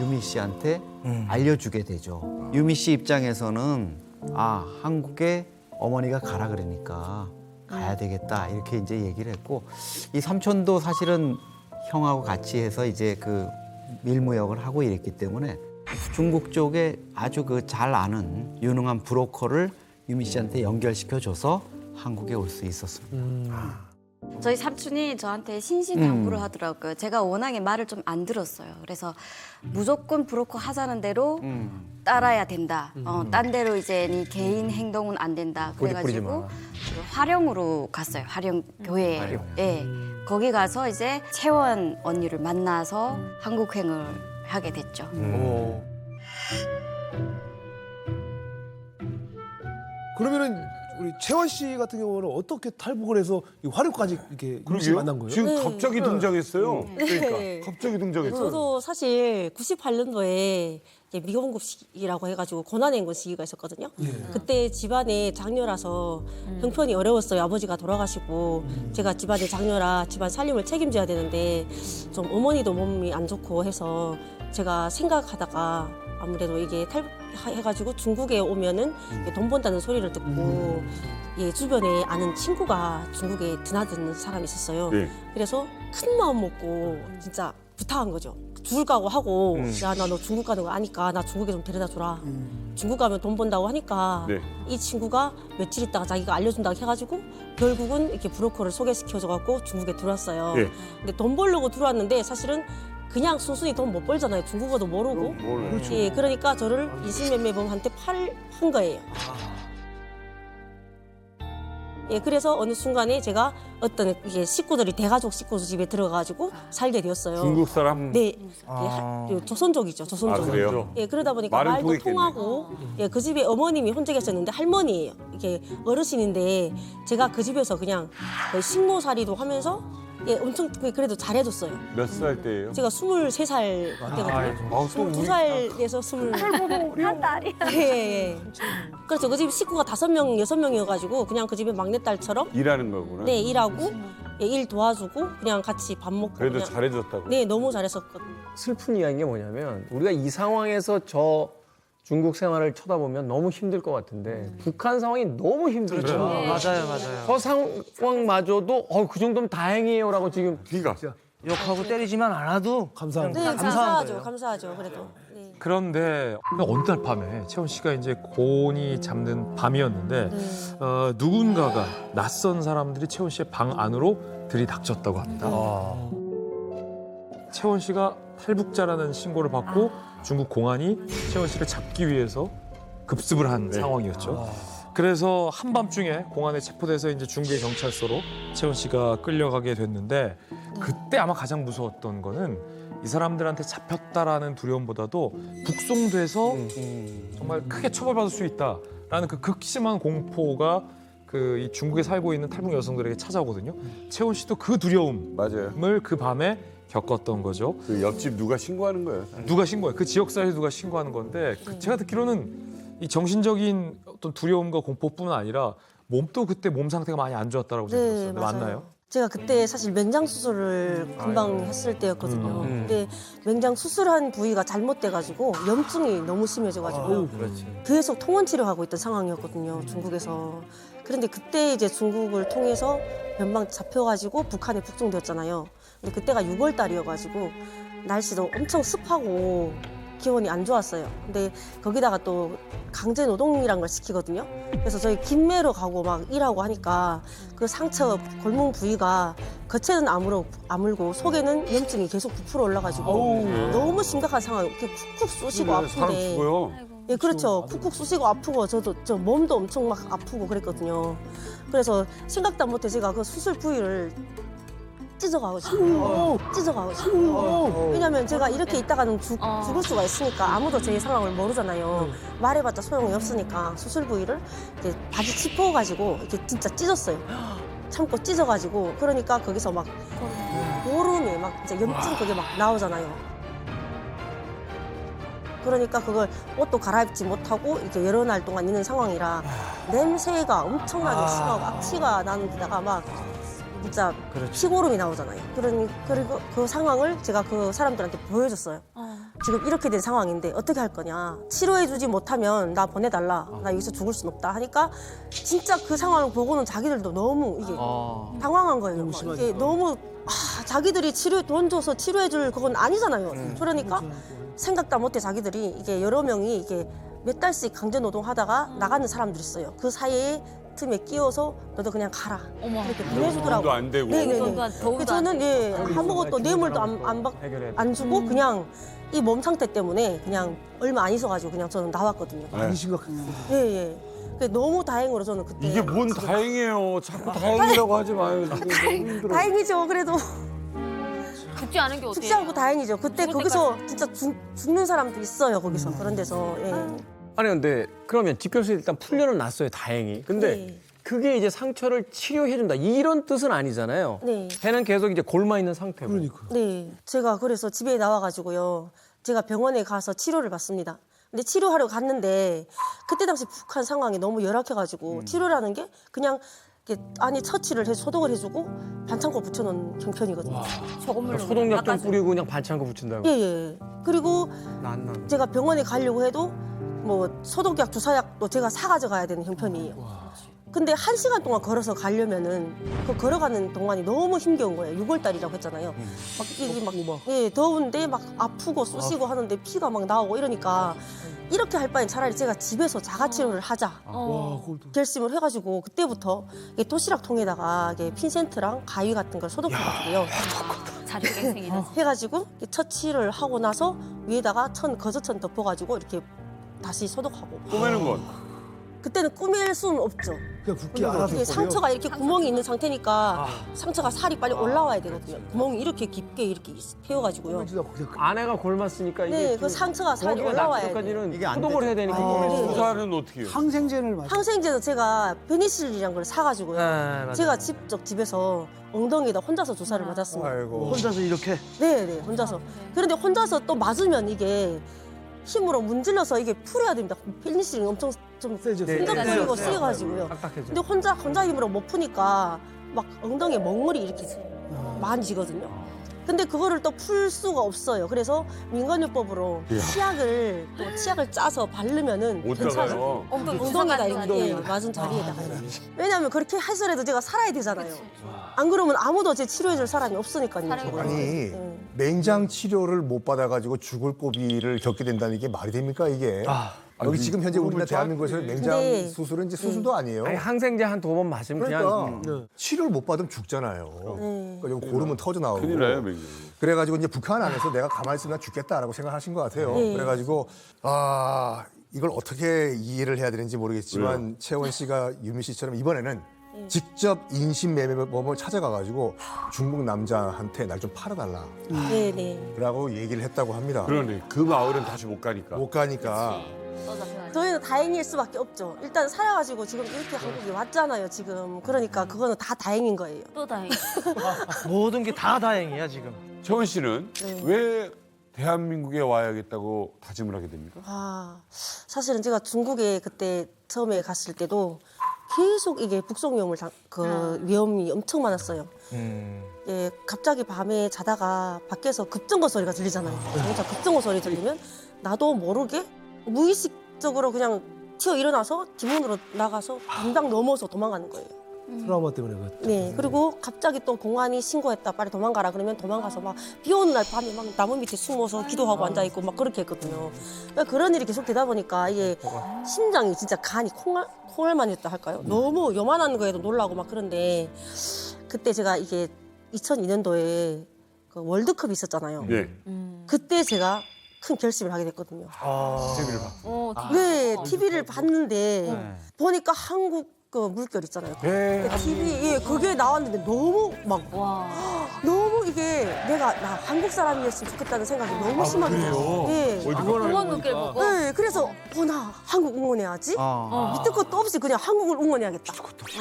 유미 씨한테 알려주게 되죠. 유미 씨 입장에서는 한국에 어머니가 가라 그러니까 가야 되겠다 이렇게 이제 얘기를 했고, 이 삼촌도 사실은 형하고 같이 해서 이제 그 밀무역을 하고 이랬기 때문에 중국 쪽에 아주 그 잘 아는 유능한 브로커를 유미 씨한테 연결시켜줘서 한국에 올 수 있었습니다. 저희 삼촌이 저한테 신신당부를 하더라고요. 제가 워낙에 말을 좀 안 들었어요. 그래서 무조건 브로커 하자는 대로 따라야 된다. 딴 대로 이제 네 개인 행동은 안 된다. 그래가지고 그 화령으로 갔어요. 화령 교회에. 예. 거기 가서 이제 채원 언니를 만나서 한국행을 하게 됐죠. 그러면은 우리 채원 씨 같은 경우는 어떻게 탈북을 해서 이 화력까지 이렇게 유미 만난 거예요? 지금 갑자기 등장했어요. 네. 그러니까 갑자기 등장했어요. 저도 사실 98년도에 미공급식이라고 해가지고 고난행군 시기가 있었거든요. 그때 집안에 장녀라서 형편이 어려웠어요. 아버지가 돌아가시고 제가 집안에 장녀라 집안 살림을 책임져야 되는데 좀 어머니도 몸이 안 좋고 해서 제가 생각하다가 아무래도 이게 탈북해가지고 중국에 오면은 돈 번다는 소리를 듣고 주변에 아는 친구가 중국에 드나드는 사람이 있었어요. 네. 그래서 큰 마음 먹고 진짜 부탁한 거죠. 죽을 각오 하고 야, 나 너 중국 가는 거 아니까 나 중국에 좀 데려다 줘라. 중국 가면 돈 번다고 하니까 네. 이 친구가 며칠 있다가 자기가 알려준다고 해가지고 결국은 이렇게 브로커를 소개시켜줘갖고 중국에 들어왔어요. 네. 근데 돈 벌려고 들어왔는데 사실은 그냥 순순히 돈 못 벌잖아요. 중국어도 모르고. 그렇죠. 예, 그러니까 저를 이신매매범한테 팔은 거예요. 예, 그래서 어느 순간에 제가 어떤 이게 식구들이 대가족 식구 집에 들어가가지고 살게 되었어요. 중국 사람? 네, 조선족이죠. 조선족. 그래요? 예, 그러다 보니까 말은 말도 통했겠네. 통하고, 예, 그 집에 어머님이 혼자 계셨는데 할머니예요. 이게 어르신인데 제가 그 집에서 그냥 거의 식모살이도 하면서 예, 엄청 그래도 잘해줬어요. 몇 살 때예요? 제가 23살 때거든요. 22살에서 20. 한 달이야. 예. 그렇죠. 그 집 식구가 5명, 6명이어가지고 그냥 그 집에 막내딸처럼 일하는 거구나. 네, 일하고 예, 일 도와주고 그냥 같이 밥 먹고. 그래도 그냥. 잘해줬다고. 네, 너무 잘했었거든요. 슬픈 이야기인 게 뭐냐면 우리가 이 상황에서 저 중국 생활을 쳐다보면 너무 힘들 것 같은데 북한 상황이 너무 힘들죠. 맞아요. 저 상황마저도 그 정도면 다행이에요라고 지금 그러니까 욕하고 때리지만 않아도 감사합니다. 네, 감사한 감사하죠. 거예요. 감사하죠. 그래도. 네. 그런데 어느 날 밤에 채원 씨가 이제 곤히 잠든 밤이었는데 누군가가 낯선 사람들이 채원 씨의 방 안으로 들이닥쳤다고 합니다. 채원 씨가 탈북자라는 신고를 받고 중국 공안이 채원 씨를 잡기 위해서 급습을 한 상황이었죠. 그래서 한밤중에 공안에 체포돼서 이제 중국의 경찰서로 채원 씨가 끌려가게 됐는데 그때 아마 가장 무서웠던 거는 이 사람들한테 잡혔다라는 두려움보다도 북송돼서 정말 크게 처벌받을 수 있다라는 그 극심한 공포가 그 이 중국에 살고 있는 탈북 여성들에게 찾아오거든요. 채원 씨도 그 두려움을 맞아요. 그 밤에 겪었던 거죠. 그 옆집 누가 신고하는 거예요. 누가 신고해요? 그 지역사회에서 누가 신고하는 건데 제가 듣기로는 이 정신적인 어떤 두려움과 공포뿐만 아니라 몸도 그때 몸 상태가 많이 안 좋았다고 제가 들었어요. 네, 맞나요? 제가 그때 사실 맹장 수술을 금방 했을 때였거든요. 근데 맹장 수술한 부위가 잘못돼가지고 염증이 너무 심해져가지고 계속 통원 치료하고 있던 상황이었거든요. 중국에서. 그런데 그때 이제 중국을 통해서 변방 잡혀가지고 북한에 북송되었잖아요. 근데 그때가 6월 달이어가지고 날씨도 엄청 습하고 기온이 안 좋았어요. 근데 거기다가 또 강제 노동이란 걸 시키거든요. 그래서 저희 김매로 가고 막 일하고 하니까 그 상처 골문 부위가 겉에는 아물고 속에는 염증이 계속 부풀어 올라가지고 너무 심각한 상황. 이렇게 쿡쿡 쑤시고 사람 아픈데. 죽어요. 예, 그렇죠. 쿡쿡 쑤시고 아프고 저도 저 몸도 엄청 막 아프고 그랬거든요. 그래서 생각도 못해 제가 그 수술 부위를 찢어가고 싶어요. 찢어가고 싶어요. 왜냐면 제가 이렇게 있다가는 죽을 수가 있으니까 아무도 제 상황을 모르잖아요. 말해봤자 소용이 없으니까 수술 부위를 이렇게 바지 짚어가지고 이렇게 진짜 찢었어요. 참고 찢어가지고 그러니까 거기서 막 고름이 막 진짜 염증 그게 막 나오잖아요. 그러니까 그걸 옷도 갈아입지 못하고 이렇게 여러 날 동안 있는 상황이라 냄새가 엄청나게 심하고 악취가 나는 데다가 막 진짜 피고름이 나오잖아요. 그리고 그 상황을 제가 그 사람들한테 보여줬어요. 지금 이렇게 된 상황인데 어떻게 할 거냐. 치료해주지 못하면 나 보내달라. 나 여기서 죽을 순 없다 하니까 진짜 그 상황을 보고는 자기들도 너무 이게 당황한 거예요. 이게 너무 자기들이 돈 줘서 치료해줄 그건 아니잖아요. 그러니까 생각도 못해 자기들이 이게 여러 명이 이게 몇 달씩 강제 노동하다가 나가는 사람들이 있어요. 그 사이에 틈에 끼워서 너도 그냥 가라. 이렇게 보내주더라고요. 돈도 안 되고. 네네네. 도움도 저는 아무것도 뇌물도 안 주고 그냥 이 몸 상태 때문에 그냥 얼마 안 있어가지고 그냥 저는 나왔거든요. 많이 심각해요. 예. 너무 다행으로 저는 그때 이게 뭔 다행이에요. 자꾸 다행이라고 하지 마요. 너무 힘들어. 다행이죠. 그래도 죽지 않은 게 어때요? 죽지 않고 다행이죠. 그때 죽을 거기서 진짜 죽는 사람도 있어요. 거기서 그런 데서. 예. 아니 근데 그러면 집결소에 일단 풀려는 났어요. 다행히. 근데 네. 그게 이제 상처를 치료해준다 이런 뜻은 아니잖아요. 네. 걔는 계속 이제 골마 있는 상태고. 그러니까. 네, 제가 그래서 집에 나와가지고요. 제가 병원에 가서 치료를 받습니다. 근데 치료하러 갔는데 그때 당시 북한 상황이 너무 열악해가지고 치료라는 게 그냥 이렇게 안에 처치를 해서 소독을 해주고 반창고 붙여놓은 형편이거든요. 저건물로 소독약 좀 닦아줘. 뿌리고 그냥 반창고 붙인다고. 예. 그리고 난. 제가 병원에 가려고 해도 뭐 소독약, 주사약도 제가 사가져 가야 되는 형편이에요. 근데 1시간 동안 걸어서 가려면은 그 걸어가는 동안이 너무 힘겨운 거예요. 6월달이라고 했잖아요. 막 더운데 막 아프고 쑤시고 하는데 피가 막 나오고 이러니까 이렇게 할 바엔 차라리 제가 집에서 자가치료를 하자 결심을 해가지고 그때부터 도시락 통에다가 핀센트랑 가위 같은 걸 소독해가지고요. 자력갱생이다. 해가지고 처치를 하고 나서 위에다가 거저천 덮어가지고 이렇게 다시 소독하고. 꼬매는 건 그때는 꾸밀 수는 없죠. 그냥 붓기 알아서. 이게 상처가 이렇게 구멍이 있는 상태니까 상처가 살이 빨리 올라와야 되거든요. 구멍이 이렇게 깊게 이렇게 태워가지고요. 아내가 골맞으니까 이게 네, 그 상처가 살이 올라와야 돼요. 이게 소독을 해야 되니까. 주사는 어떻게 해요? 항생제를 맞아요. 항생제도 제가 페니실린이라는 걸 사가지고요. 맞아요. 제가 직접 집에서 엉덩이에다 혼자서 주사를 맞았습니다. 아이고. 혼자서 이렇게 네, 혼자서. 그런데 혼자서 또 맞으면 이게 힘으로 문질러서 이게 풀어야 됩니다. 페니실린 엄청 좀 흔적거리고 세가지고요. 딱딱해져. 근데 혼자 힘으로 못 푸니까 막 엉덩이에 멍물이 이렇게 많이 지거든요. 근데 그거를 또 풀 수가 없어요. 그래서 민간요법으로 치약을 짜서 바르면은 괜찮아요. 엉덩이에다 이렇게 맞은 자리에다가. 왜냐하면 그렇게 해서라도 제가 살아야 되잖아요. 안 그러면 아무도 제 치료해줄 사람이 없으니까요. 아니 맹장 치료를 못 받아가지고 죽을 고비를 겪게 된다는 게 말이 됩니까 이게? 여기 지금 현재 우리나라 대한민국에서 맹장 네. 수술은 이제 수술도 아니에요. 아니, 항생제 한 2번 맞으면 그러니까 그냥. 치료를 못 받으면 죽잖아요. 그러니까 여기 고르면 터져 나오고. 큰일 나요, 맹장. 그래가지고 이제 북한 안에서 내가 가만히 있으면 죽겠다라고 생각하신 것 같아요. 그래가지고 이걸 어떻게 이해를 해야 되는지 모르겠지만 채원 씨가 유미 씨처럼 이번에는 직접 인신매매범을 찾아가가지고 중국 남자한테 날 좀 팔아달라. 라고 얘기를 했다고 합니다. 그러네. 그 마을은 다시 못 가니까. 못 가니까. 저희는 다행일 수밖에 없죠. 일단 살아가지고 지금 이렇게 한국에 왔잖아요. 지금 그러니까 그거는 다 다행인 거예요. 또 다행. 모든 게 다 다행이야 지금. 채원 씨는 왜 대한민국에 와야겠다고 다짐을 하게 됩니까? 사실은 제가 중국에 그때 처음에 갔을 때도 계속 이게 북송 위험이 엄청 많았어요. 예, 갑자기 밤에 자다가 밖에서 급정거 소리가 들리잖아요. 자동차 급정거 소리 들리면 나도 모르게 무의식적으로 그냥 튀어 일어나서 뒷문으로 나가서 담장 넘어서 도망가는 거예요. 트라우마 때문에 그랬죠. 네, 그리고 갑자기 또 공안이 신고했다, 빨리 도망가라 그러면 도망가서 막 비 오는 날 밤에 막 나무 밑에 숨어서 기도하고 앉아 있고 막 그렇게 했거든요. 그러니까 그런 일이 계속 되다 보니까 이게 심장이 진짜 간이 콩알만 했다 할까요? 너무 요만한 거에도 놀라고 막 그런데 그때 제가 이게 2002년도에 그 월드컵이 있었잖아요. 네. 그때 제가 큰 결심을 하게 됐거든요. TV를 봤고. 네, TV를 봤는데 보니까 한국 그 물결 있잖아요. TV 그게 나왔는데 너무 막 너무 이게 내가 나 한국 사람이었으면 좋겠다는 생각이 너무 심하게 들어요. 네. 응원 눈길 보고. 네, 그래서 나 한국 응원해야지. 밑에 것도 없이 그냥 한국을 응원해야겠다.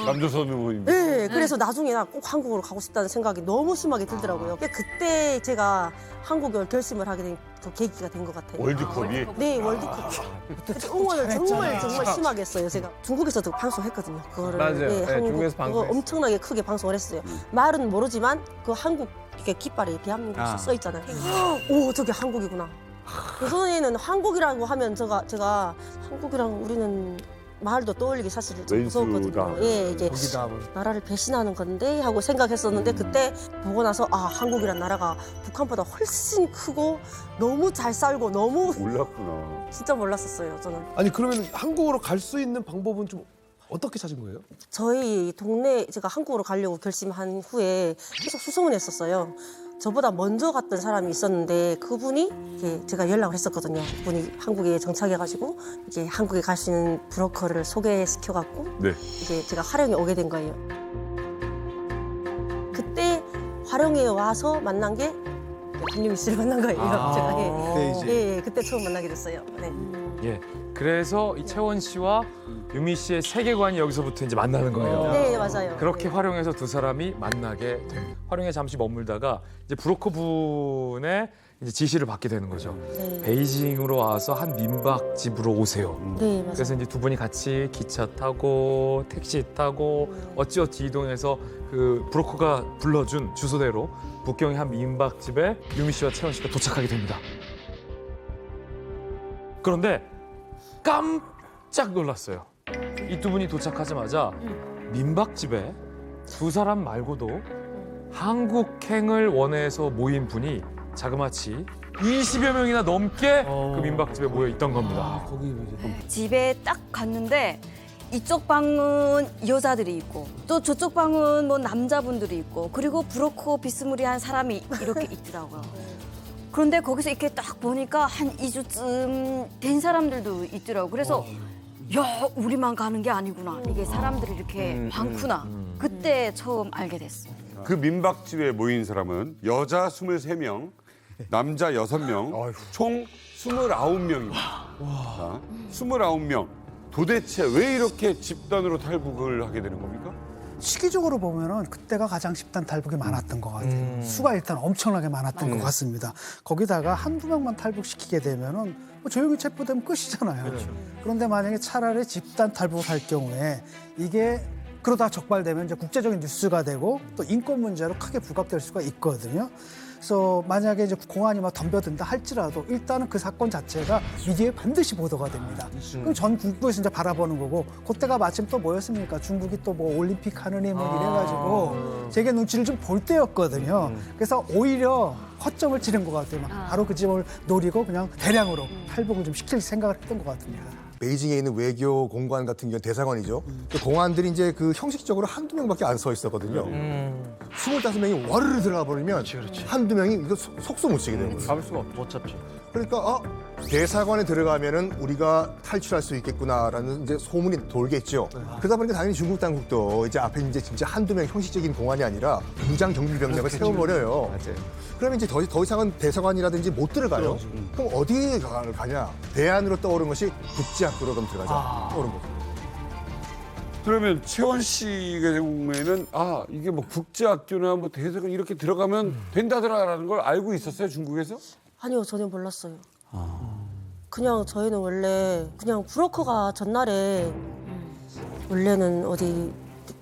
남조선 의원입니다. 네, 그래서 나중에 나 꼭 한국으로 가고 싶다는 생각이 너무 심하게 들더라고요. 그때 제가 한국을 결심을 하게 된 그 계기가 된 것 같아요. 월드컵이? 네, 월드컵. 그때 응원을 정말 심하게 했어요. 제가 중국에서도 방송했거든요. 그거를 맞아요. 네, 한국 중국에서 그거 방송했어요. 엄청나게 크게 방송을 했어요. 말은 모르지만 그 한국 이렇게 깃발이 대한민국 써 있잖아요. 오, 저게 한국이구나. 그 전에는 한국이라고 하면 제가 한국이랑 우리는 말도 떠올리기 사실 좀 무서웠거든요. 예, 이게 나라를 배신하는 건데 하고 생각했었는데 그때 보고 나서 아, 한국이란 나라가 북한보다 훨씬 크고 너무 잘 살고 너무 몰랐구나. 진짜 몰랐었어요, 저는. 아니 그러면 한국으로 갈 수 있는 방법은 좀 어떻게 찾은 거예요? 저희 동네 제가 한국으로 가려고 결심한 후에 계속 수소문했었어요. 저보다 먼저 갔던 사람이 있었는데 그분이 이제 제가 연락을 했었거든요. 그분이 한국에 정착해가지고 이제 한국에 갈 수 있는 브로커를 소개시켜갖고 네. 이제 제가 활용에 오게 된 거예요. 그때 활용에 와서 만난 게 김유미 씨를 만난 거예요. 제가 예, 그때 처음 만나게 됐어요. 네. 예. 그래서 이 채원 씨와 유미 씨의 세계관이 여기서부터 이제 만나는 거예요. 네, 맞아요. 그렇게 네. 활용해서 두 사람이 만나게 됩니다. 활용에 잠시 머물다가 이제 브로커 분의 이제 지시를 받게 되는 거죠. 네. 베이징으로 와서 한 민박집으로 오세요. 네, 맞아요. 그래서 이제 두 분이 같이 기차 타고 택시 타고 어찌어찌 이동해서 그 브로커가 불러준 주소대로 북경의 한 민박집에 유미 씨와 채원 씨가 도착하게 됩니다. 그런데 깜짝 놀랐어요. 이 두 분이 도착하자마자 민박집에 두 사람 말고도 한국행을 원해서 모인 분이 자그마치 20여 명이나 넘게 그 민박집에 모여 있던 겁니다. 집에 딱 갔는데 이쪽 방은 여자들이 있고 또 저쪽 방은 뭐 남자분들이 있고 그리고 브로커 비스무리한 사람이 이렇게 있더라고요. 그런데 거기서 이렇게 딱 보니까 한 2주쯤 된 사람들도 있더라고요. 그래서 야, 우리만 가는 게 아니구나. 이게 사람들이 이렇게 많구나. 그때 처음 알게 됐어요. 그 민박집에 모인 사람은 여자 23명, 남자 6명, 총 29명입니다. 자, 29명. 도대체 왜 이렇게 집단으로 탈북을 하게 되는 겁니까? 시기적으로 보면은 그때가 가장 집단 탈북이 많았던 것 같아요. 수가 일단 엄청나게 많았던 것 같습니다. 거기다가 한두 명만 탈북시키게 되면은 뭐 조용히 체포되면 끝이잖아요. 그런데 만약에 차라리 집단 탈북을 할 경우에 이게 그러다 적발되면 이제 국제적인 뉴스가 되고 또 인권 문제로 크게 부각될 수가 있거든요. 그래서 만약에 이제 공안이 막 덤벼든다 할지라도 일단은 그 사건 자체가 미디어에 반드시 보도가 됩니다. 그럼 전 국부에서 이제 바라보는 거고 그때가 마침 또 뭐였습니까? 중국이 또 뭐 올림픽 하느니 뭐 이래가지고 제게 눈치를 좀 볼 때였거든요. 그래서 오히려 허점을 치는 것 같아요. 막 바로 그 점을 노리고 그냥 대량으로 탈북을 좀 시킬 생각을 했던 것 같습니다. 베이징에 있는 외교 공관 같은 경우는 대사관이죠. 그 공안들이 이제 그 형식적으로 한두 명밖에 안 서 있었거든요. 25명이 와르르 들어가 버리면 한두 명이 이거 속소 못 치게 되는 거예요. 잡을 수가 못 잡죠. 그러니까 대사관에 들어가면은 우리가 탈출할 수 있겠구나라는 이제 소문이 돌겠죠. 그러다 보니까 당연히 중국 당국도 이제 앞에 이제 진짜 한두 명 형식적인 공안이 아니라 무장 경비 병력을 세워버려요. 그러면 이제 더 이상은 대사관이라든지 못 들어가요. 그럼 어디에 가냐? 대안으로 떠오른 것이 국제학교로 그럼 들어가자. 떠오른 거죠. 그러면 채원 씨의 경우에는 아 이게 뭐 국제학교나 뭐 대사관 이렇게 들어가면 된다더라라는 걸 알고 있었어요 중국에서? 아니요, 전혀 몰랐어요. 그냥 저희는 원래 그냥 브로커가 전날에 원래는 어디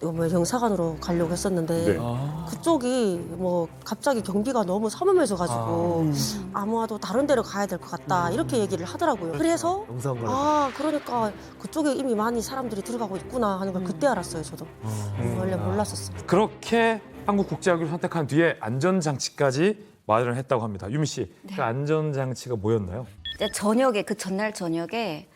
뭐 영사관으로 가려고 했었는데 그쪽이 뭐 갑자기 경비가 너무 삼엄해져가지고 아무와도 다른 데로 가야 될 것 같다 이렇게 얘기를 하더라고요. 그래서 그러니까 그쪽에 이미 많이 사람들이 들어가고 있구나 하는 걸 그때 알았어요. 저도 원래 몰랐었어요. 그렇게 한국국제학교를 선택한 뒤에 안전장치까지 마련을 했다고 합니다. 유미 씨, 그 안전장치가 뭐였나요? 이제 저녁에 그 전날 저녁에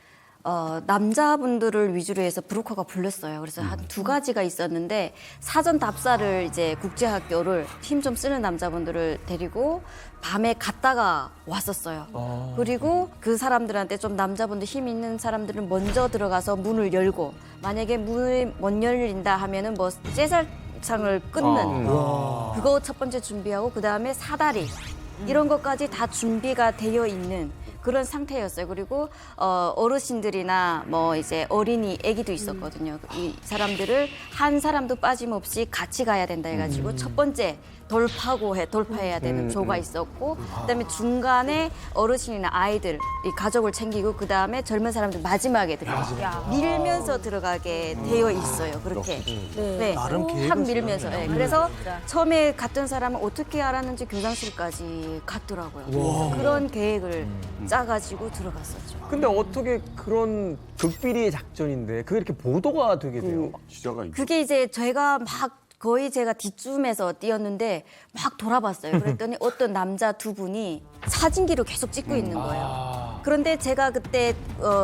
남자분들을 위주로 해서 브로커가 불렀어요. 그래서 한 2가지가 있었는데 사전 답사를 이제 국제학교를 힘 좀 쓰는 남자분들을 데리고 밤에 갔다가 왔었어요. 그리고 그 사람들한테 좀 남자분들 힘 있는 사람들은 먼저 들어가서 문을 열고 만약에 문을 못 열린다 하면은 뭐 쇠살창을 끊는 그거 첫 번째 준비하고 그 다음에 사다리 이런 것까지 다 준비가 되어 있는 그런 상태였어요. 그리고 어르신들이나 뭐 이제 어린이, 아기도 있었거든요. 이 사람들을 한 사람도 빠짐없이 같이 가야 된다 해가지고 첫 번째 돌파해야 되는 조가 있었고, 그다음에 중간에 어르신이나 아이들, 이 가족을 챙기고, 그다음에 젊은 사람들 마지막에 밀면서 들어가게 되어 있어요. 그렇게. 네. 나름 계획을 확 밀면서. 네. 그래서 처음에 갔던 사람은 어떻게 알았는지 교장실까지 갔더라고요. 그런 계획을 짜가지고 들어갔었죠. 근데 어떻게 그런 극비리의 작전인데 그게 이렇게 보도가 되게 돼요? 기자가 있 그게 이제 제가 막 거의 제가 뒷쯤에서 뛰었는데 막 돌아봤어요. 그랬더니 어떤 남자 두 분이 사진기로 계속 찍고 있는 거예요. 그런데 제가 그때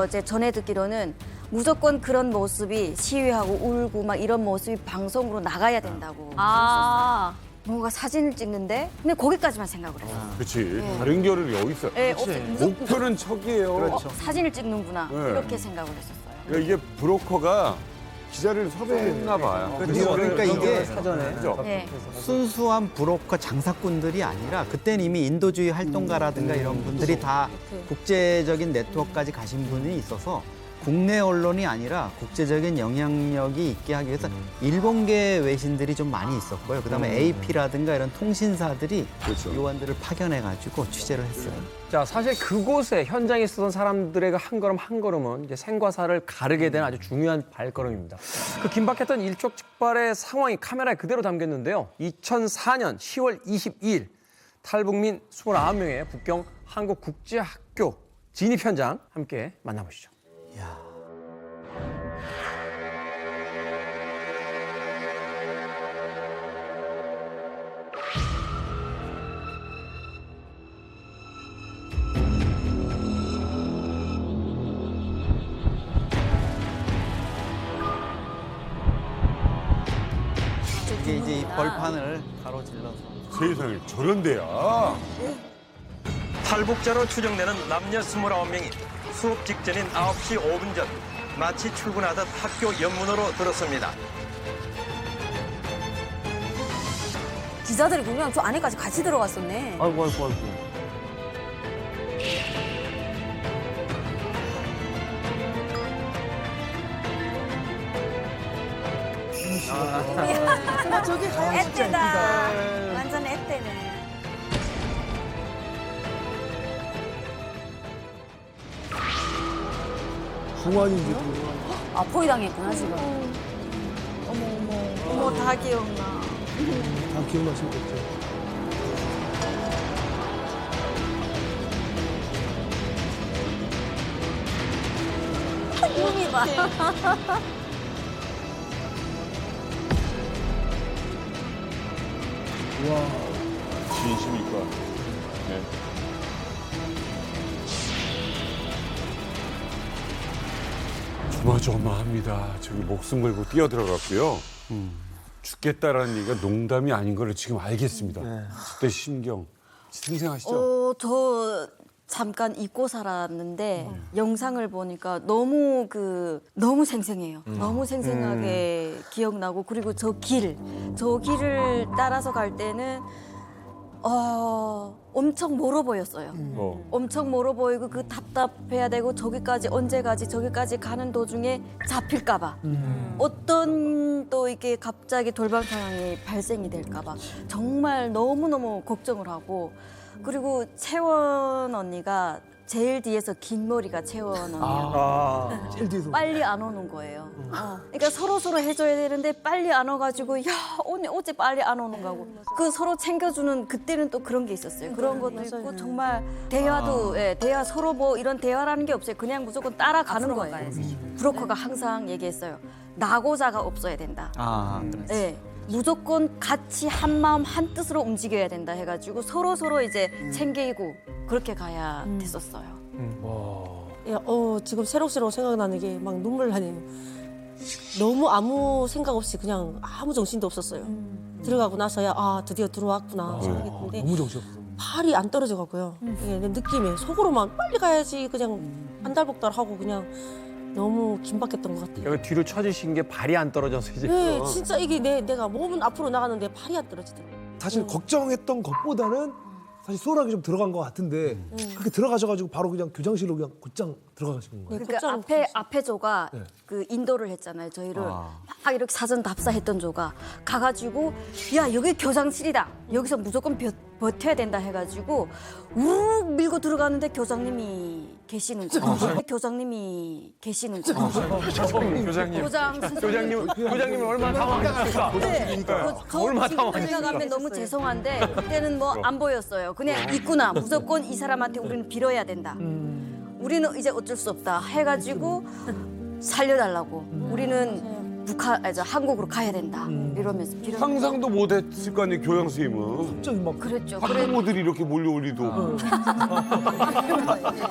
이제 전해 듣기로는 무조건 그런 모습이 시위하고 울고 막 이런 모습이 방송으로 나가야 된다고. 뭔가 사진을 찍는데 근데 거기까지만 생각을 했어요. 그렇지. 다른 결은 여기 있어요. 네, 목표는 척이에요. 사진을 찍는구나 네. 이렇게 생각을 했었어요. 그러니까 이게 브로커가 기자를 섭외했나 봐요. 그러니까 이게 그죠? 네. 순수한 브로커 장사꾼들이 아니라 그때는 이미 인도주의 활동가라든가 이런 분들이 다 국제적인 네트워크까지 가신 분이 있어서 국내 언론이 아니라 국제적인 영향력이 있게 하기 위해서 일본계 외신들이 좀 많이 있었고요. 그다음에 AP라든가 이런 통신사들이 그렇죠. 요원들을 파견해가지고 취재를 했어요. 자, 사실 그곳에 현장에 있었던 사람들의 한 걸음 한 걸음은 이제 생과 사를 가르게 되는 아주 중요한 발걸음입니다. 그 긴박했던 일촉즉발의 상황이 카메라에 그대로 담겼는데요. 2004년 10월 22일 탈북민 29명의 북경 한국국제학교 진입 현장 함께 만나보시죠. 이게 이제 이 벌판을 가로질러서 세상에 저런 데야. 탈북자로 추정되는 남녀 29명이 수업 직전인 9시 5분 전 마치 출근하듯 학교 연문으로 들었습니다. 기자들이 그냥 저 안에까지 같이 들어갔었네. 아이고. 저기 가야 진짜 앳되다. 예쁘다. 완전 앳되네. 공안이 이제 포위 당했구나 지금. 어머 다 기억나. 다 기억나시겠죠. 몸이 봐. 진심일 거야. 네. 조마조마합니다. 저기 목숨 걸고 뛰어들어갔고요. 죽겠다라는 얘기가 농담이 아닌 걸 지금 알겠습니다. 그때 심경 생생하시죠? 저 잠깐 잊고 살았는데 영상을 보니까 너무 생생해요. 너무 생생하게 기억나고 그리고 저 길을 따라서 갈 때는 엄청 멀어 보였어요. 엄청 멀어 보이고 그 답답해야 되고 저기까지 언제 가지 저기까지 가는 도중에 잡힐까봐 어떤 또 이게 갑자기 돌발 상황이 발생이 될까봐 정말 너무너무 걱정을 하고 그리고 채원 언니가 제일 뒤에서 긴 머리가 채원 언니야. 제일 뒤에서. 빨리 안 오는 거예요. 그러니까 서로 해줘야 되는데 빨리 안 와가지고 야 언니 어째 빨리 안 오는가 하고 그 서로 챙겨주는 그때는 또 그런 게 있었어요. 그런 것도 있고 정말 대화도 대화 서로 뭐 이런 대화라는 게 없어요. 그냥 무조건 따라가는 거예요. 브로커가 항상 얘기했어요. 낙오자가 없어야 된다. 네. 무조건 같이 한 마음 한 뜻으로 움직여야 된다 해가지고 서로 이제 챙기고 그렇게 가야 됐었어요. 야, 지금 새록새록 생각나는 게 막 눈물 나네요. 너무 아무 생각 없이 그냥 아무 정신도 없었어요. 들어가고 나서야 드디어 들어왔구나 생각했는데 너무 정신없어. 팔이 안 떨어져 가고요. 예, 느낌이 속으로만 빨리 가야지 그냥 안달복달하고 그냥 너무 긴박했던 것 같아요. 여기 뒤로 처지신 게 발이 안 떨어져서 이제. 네, 진짜 이게 내가 몸은 앞으로 나가는데 팔이 안 떨어지더라고요. 사실 걱정했던 것보다는 사실 수월하게 좀 들어간 것 같은데 그렇게 들어가셔가지고 바로 그냥 교장실로 그냥 곧장 들어가시는 거예요. 그러니까 앞에 조가 그 인도를 했잖아요. 저희를 막 이렇게 사전 답사했던 조가 가가지고 야 여기 교장실이다. 여기서 무조건 버텨야 된다 해가지고 우르르 밀고 들어가는데 교장님이 계시는 거예요. 교장님이 계시는 거예요. 교장님은 얼마나 당황했을까? 얼마나 당황했을까? 생각하면 너무 죄송한데 그때는 뭐 안 보였어요. 그냥 있구나. 무조건 이 사람한테 우리는 빌어야 된다. 우리는 이제 어쩔 수 없다 해가지고 살려달라고. 우리는 한국으로 가야 된다. 이러면서 상상도 못했을 거 아니에요, 교양 선생님은. 갑자기 막 그랬죠. 학부모들이 이렇게 몰려올 리도.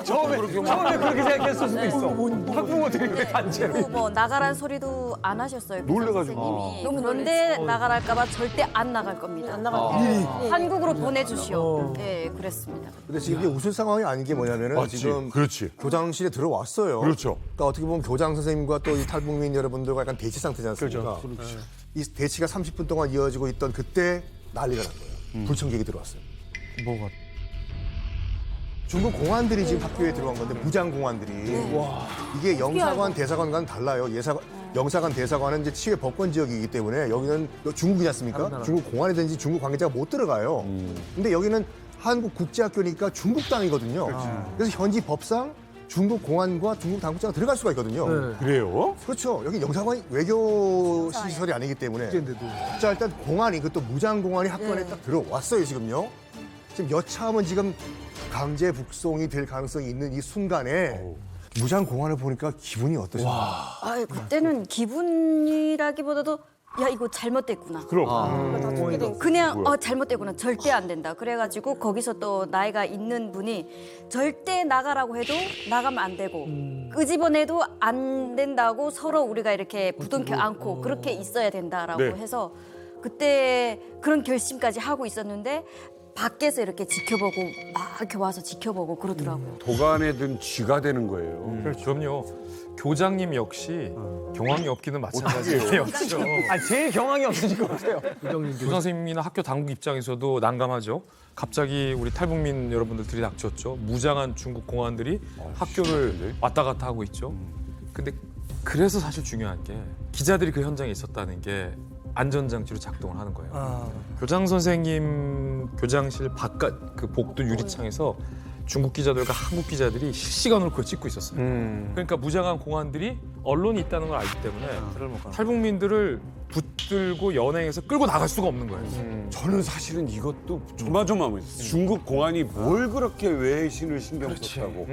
처음에 그렇게 생각했을 수도 있어. 학부모들이 왜 단체로. 그리고 뭐 나가란 소리도 안 하셨어요. 놀래가지고. 선생님이. 그런데 나가랄까봐 절대 안 나갈 겁니다. 안 나갈게요. 한국으로 보내주시오. 네, 그랬습니다. 근데 지금 이게 웃을 상황이 아닌 게 뭐냐면은 맞지. 지금 그렇지. 교장실에 들어왔어요. 그렇죠. 그러니까 어떻게 보면 교장 선생님과 또 이 탈북민 여러분들과 약간 대치 상태지 않습니까? 이 대치가 30분 동안 이어지고 있던 그때 난리가 난 거예요. 불청객이 들어왔어요. 뭐가? 중국 공안들이 지금 학교에 들어간 건데 무장 공안들이 이게 영사관 대사관과는 달라요. 영사관 대사관은 이제 치외 법권 지역이기 때문에 여기는 중국이지 않습니까? 중국 공안이든지 중국 관계자가 못 들어가요. 근데 여기는 한국 국제학교니까 중국 땅이거든요. 그래서 현지 법상 중국 공안과 중국 당국자가 들어갈 수가 있거든요. 그래요? 그렇죠. 여기 영사관이 외교 시설이 아니기 때문에. 자, 일단 공안이 그것도 무장 공안이 학교 안에 딱 들어왔어요, 지금요. 지금 여차하면 지금 강제 북송이 될 가능성이 있는 이 순간에 무장 공안을 보니까 기분이 어떠셨나요? 그때는 기분이라기보다도 야 이거 잘못됐구나. 그럼. 그냥 잘못됐구나. 절대 안 된다. 그래가지고 거기서 또 나이가 있는 분이 절대 나가라고 해도 나가면 안 되고 끄집어내도 안 된다고 서로 우리가 이렇게 부둥켜 안고 그렇게 있어야 된다라고 네. 해서 그때 그런 결심까지 하고 있었는데 밖에서 이렇게 지켜보고 막 이렇게 와서 지켜보고 그러더라고요. 도간에 든 쥐가 되는 거예요. 그럼요. 교장님 역시 경황이 없기는 마찬가지예요. 제일 경황이 없으실 것 같아요. 교장 선생님이나 학교 당국 입장에서도 난감하죠. 갑자기 우리 탈북민 여러분들 들이닥쳤죠. 무장한 중국 공안들이 학교를 왔다 갔다 하고 있죠. 근데 그래서 사실 중요한 게 기자들이 그 현장에 있었다는 게 안전장치로 작동을 하는 거예요. 교장 선생님 교장실 바깥 그 복도 유리창에서 중국 기자들과 한국 기자들이 실시간으로 그걸 찍고 있었어요. 그러니까 무장한 공안들이 언론이 있다는 걸 알기 때문에 탈북민들을 붙들고 연행해서 끌고 나갈 수가 없는 거예요. 저는 사실은 이것도 조마조마했어요. 중국 공안이 뭘 그렇게 외신을 신경 썼다고.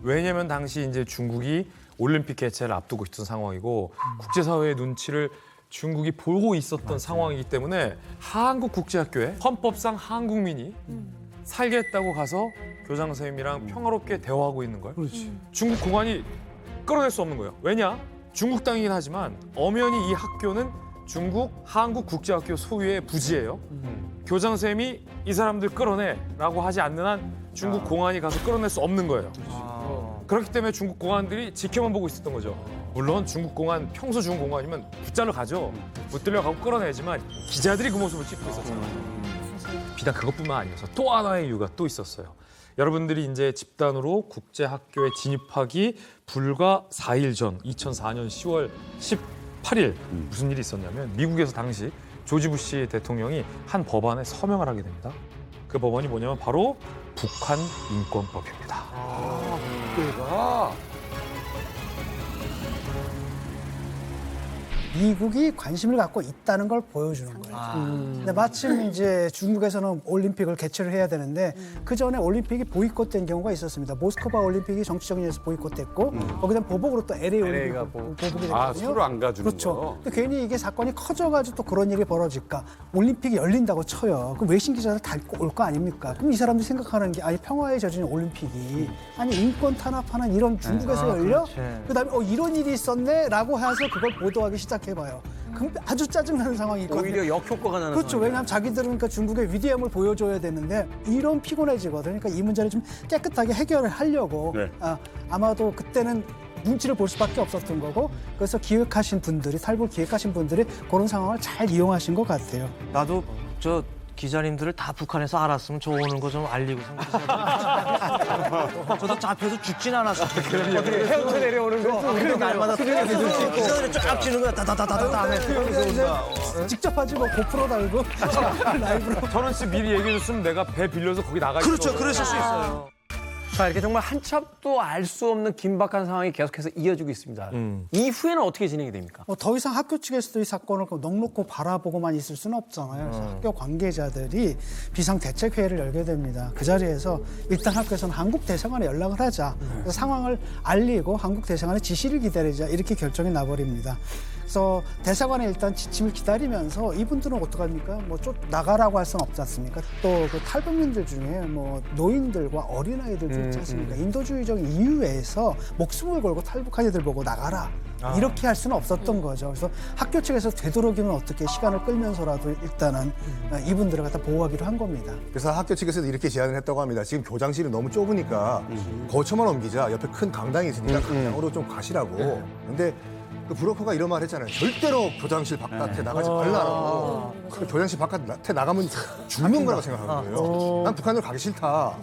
왜냐하면 당시 이제 중국이 올림픽 개최를 앞두고 있던 상황이고 국제사회의 눈치를 중국이 보고 있었던 상황이기 때문에 한국 국제학교에 헌법상 한국민이 살겠다고 가서 교장 선생님이랑 평화롭게 대화하고 있는 거예요. 중국 공안이 끌어낼 수 없는 거예요. 왜냐? 중국 땅이긴 하지만 엄연히 이 학교는 중국 한국 국제학교 소유의 부지예요. 교장 선생님이 이 사람들 끌어내라고 하지 않는 한 중국 공안이 가서 끌어낼 수 없는 거예요. 그렇기 때문에 중국 공안들이 지켜만 보고 있었던 거죠. 물론 중국 공안, 평소 중국 공안이면 붙잡으러 가죠. 붙들려 가고 끌어내지만 기자들이 그 모습을 찍고 있었잖아요. 비단 그것뿐만 아니어서 또 하나의 이유가 또 있었어요. 여러분들이 이제 집단으로 국제학교에 진입하기 불과 4일 전 2004년 10월 18일 무슨 일이 있었냐면 미국에서 당시 조지 부시 대통령이 한 법안에 서명을 하게 됩니다. 그 법안이 뭐냐면 바로 북한 인권법입니다. 그때가 미국이 관심을 갖고 있다는 걸 보여주는 거예요. 근데 마침 이제 중국에서는 올림픽을 개최를 해야 되는데 그 전에 올림픽이 보이콧된 경우가 있었습니다. 모스크바 올림픽이 정치적인 이유에서 보이콧됐고 거기다 보복으로 또 LA 올림픽이 보복이 됐거든요. 서로 안 가주는 그렇죠. 거. 근데 괜히 이게 사건이 커져가지고 또 그런 일이 벌어질까? 올림픽이 열린다고 쳐요. 그럼 외신 기자들 싣고 올 거 아닙니까? 그럼 이 사람들이 생각하는 게 아니 평화에 젖은 올림픽이 아니 인권 탄압하는 이런 중국에서 열려? 그다음에 이런 일이 있었네라고 해서 그걸 보도하기 시작해봐요. 그럼 아주 짜증나는 상황이 있거든요. 오히려 역효과가 나는 그렇죠. 왜냐하면 자기들은 그러니까 중국의 위대함을 보여줘야 되는데 이런 피곤해지거든요. 그러니까 이 문제를 좀 깨끗하게 해결을 하려고 아마도 그때는 눈치를 볼 수밖에 없었던 거고 그래서 기획하신 분들이 탈북 기획하신 분들이 그런 상황을 잘 이용하신 것 같아요. 나도 저 기자님들을 다 북한에서 알았으면 저 오는 거 좀 알리고 저도 잡혀서 죽진 않았어. 헤엄쳐 내려오는 거. 우리도 날마다 기자들이 쫙 치는 거야. 다다다다다 하면 직접 하지 뭐 고프로 달고 라이브로. 전원 씨 미리 얘기해줬으면 내가 배 빌려서 거기 나가 있어. 그렇죠. 그러실 수 있어요. 자, 이렇게 정말 한참도 알 수 없는 긴박한 상황이 계속해서 이어지고 있습니다. 이후에는 어떻게 진행이 됩니까? 뭐 더 이상 학교 측에서도 이 사건을 넉넉히 바라보고만 있을 수는 없잖아요. 그래서 학교 관계자들이 비상대책회의를 열게 됩니다. 그 자리에서 일단 학교에서는 한국 대사관에 연락을 하자. 그래서 상황을 알리고 한국 대사관의 지시를 기다리자. 이렇게 결정이 나버립니다. 그래서 대사관에 일단 지침을 기다리면서 이분들은 어떡합니까? 뭐 나가라고 할 수는 없지 않습니까? 또 그 탈북민들 중에 뭐 노인들과 어린아이들도 있지 않습니까? 인도주의적 이유에서 목숨을 걸고 탈북한 이들 보고 나가라. 이렇게 할 수는 없었던 거죠. 그래서 학교 측에서 되도록이면 어떻게 시간을 끌면서라도 일단은 이분들을 갖다 보호하기로 한 겁니다. 그래서 학교 측에서도 이렇게 제안을 했다고 합니다. 지금 교장실이 너무 좁으니까 거처만 옮기자. 옆에 큰 강당이 있으니까 강당으로 좀 가시라고. 근데 그 브로커가 이런 말 했잖아요. 절대로 교장실 바깥에 나가지 말라고. 교장실 바깥에 나가면 죽는 거라고 생각하는 거예요. 난 북한으로 가기 싫다.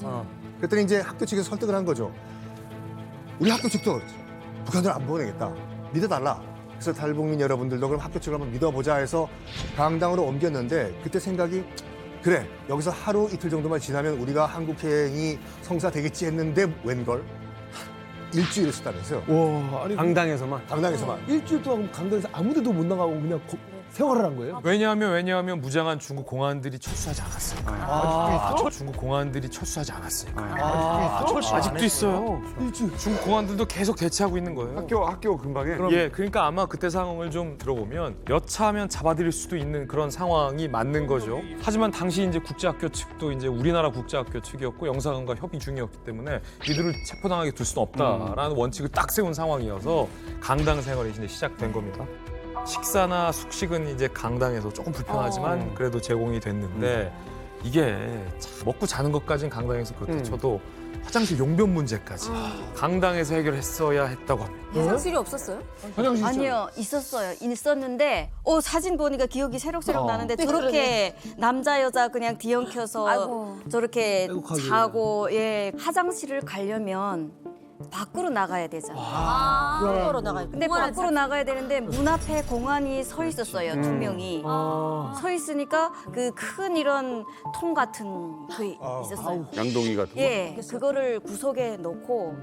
그랬더니 이제 학교 측에서 설득을 한 거죠. 우리 학교 측도 북한으로 안 보내겠다. 믿어달라. 그래서 탈북민 여러분들도 그럼 학교 측을 한번 믿어보자 해서 강당으로 옮겼는데 그때 생각이 그래 여기서 하루 이틀 정도만 지나면 우리가 한국행이 성사되겠지 했는데 웬걸? 일주일을 쓰다면서요. 와, 아니 강당에서만. 강당에서만. 일주일 동안 강당에서 아무데도 못 나가고 그냥 생활을 한 거예요? 왜냐하면 무장한 중국 공안들이 철수하지 않았으니까요. 중국 공안들이 철수하지 않았으니까요. 아직도 있어요. 중국 공안들도 계속 대치하고 있는 거예요. 학교 근방에. 예, 그러니까 아마 그때 상황을 좀 들어보면 여차하면 잡아들일 수도 있는 그런 상황이 맞는 거죠. 하지만 당시 이제 국제학교 측도 이제 우리나라 국제학교 측이었고 영사관과 협의 중이었기 때문에 이들을 체포당하게 둘 수는 없다라는 원칙을 딱 세운 상황이어서 강당 생활이 이제 시작된 겁니다. 식사나 숙식은 이제 강당에서 조금 불편하지만 그래도 제공이 됐는데 이게 참 먹고 자는 것까지는 강당에서 그렇다 쳐도 화장실 용변 문제까지 강당에서 해결했어야 했다고 합니다. 화장실이 없었어요? 아니요, 있었는데 사진 보니까 기억이 새록새록 나는데 저렇게 남자 여자 그냥 뒤엉켜서 저렇게 자고 화장실을 가려면 밖으로 나가야 되잖아요. 밖으로 나가야 돼. 근데 밖으로 나가야 되는데 문 앞에 공안이 서 있었어요. 2명이. 서 있으니까 그 큰 이런 통 같은 게 있었어요. 양동이 같은 거. 예, 그거를 구석에 놓고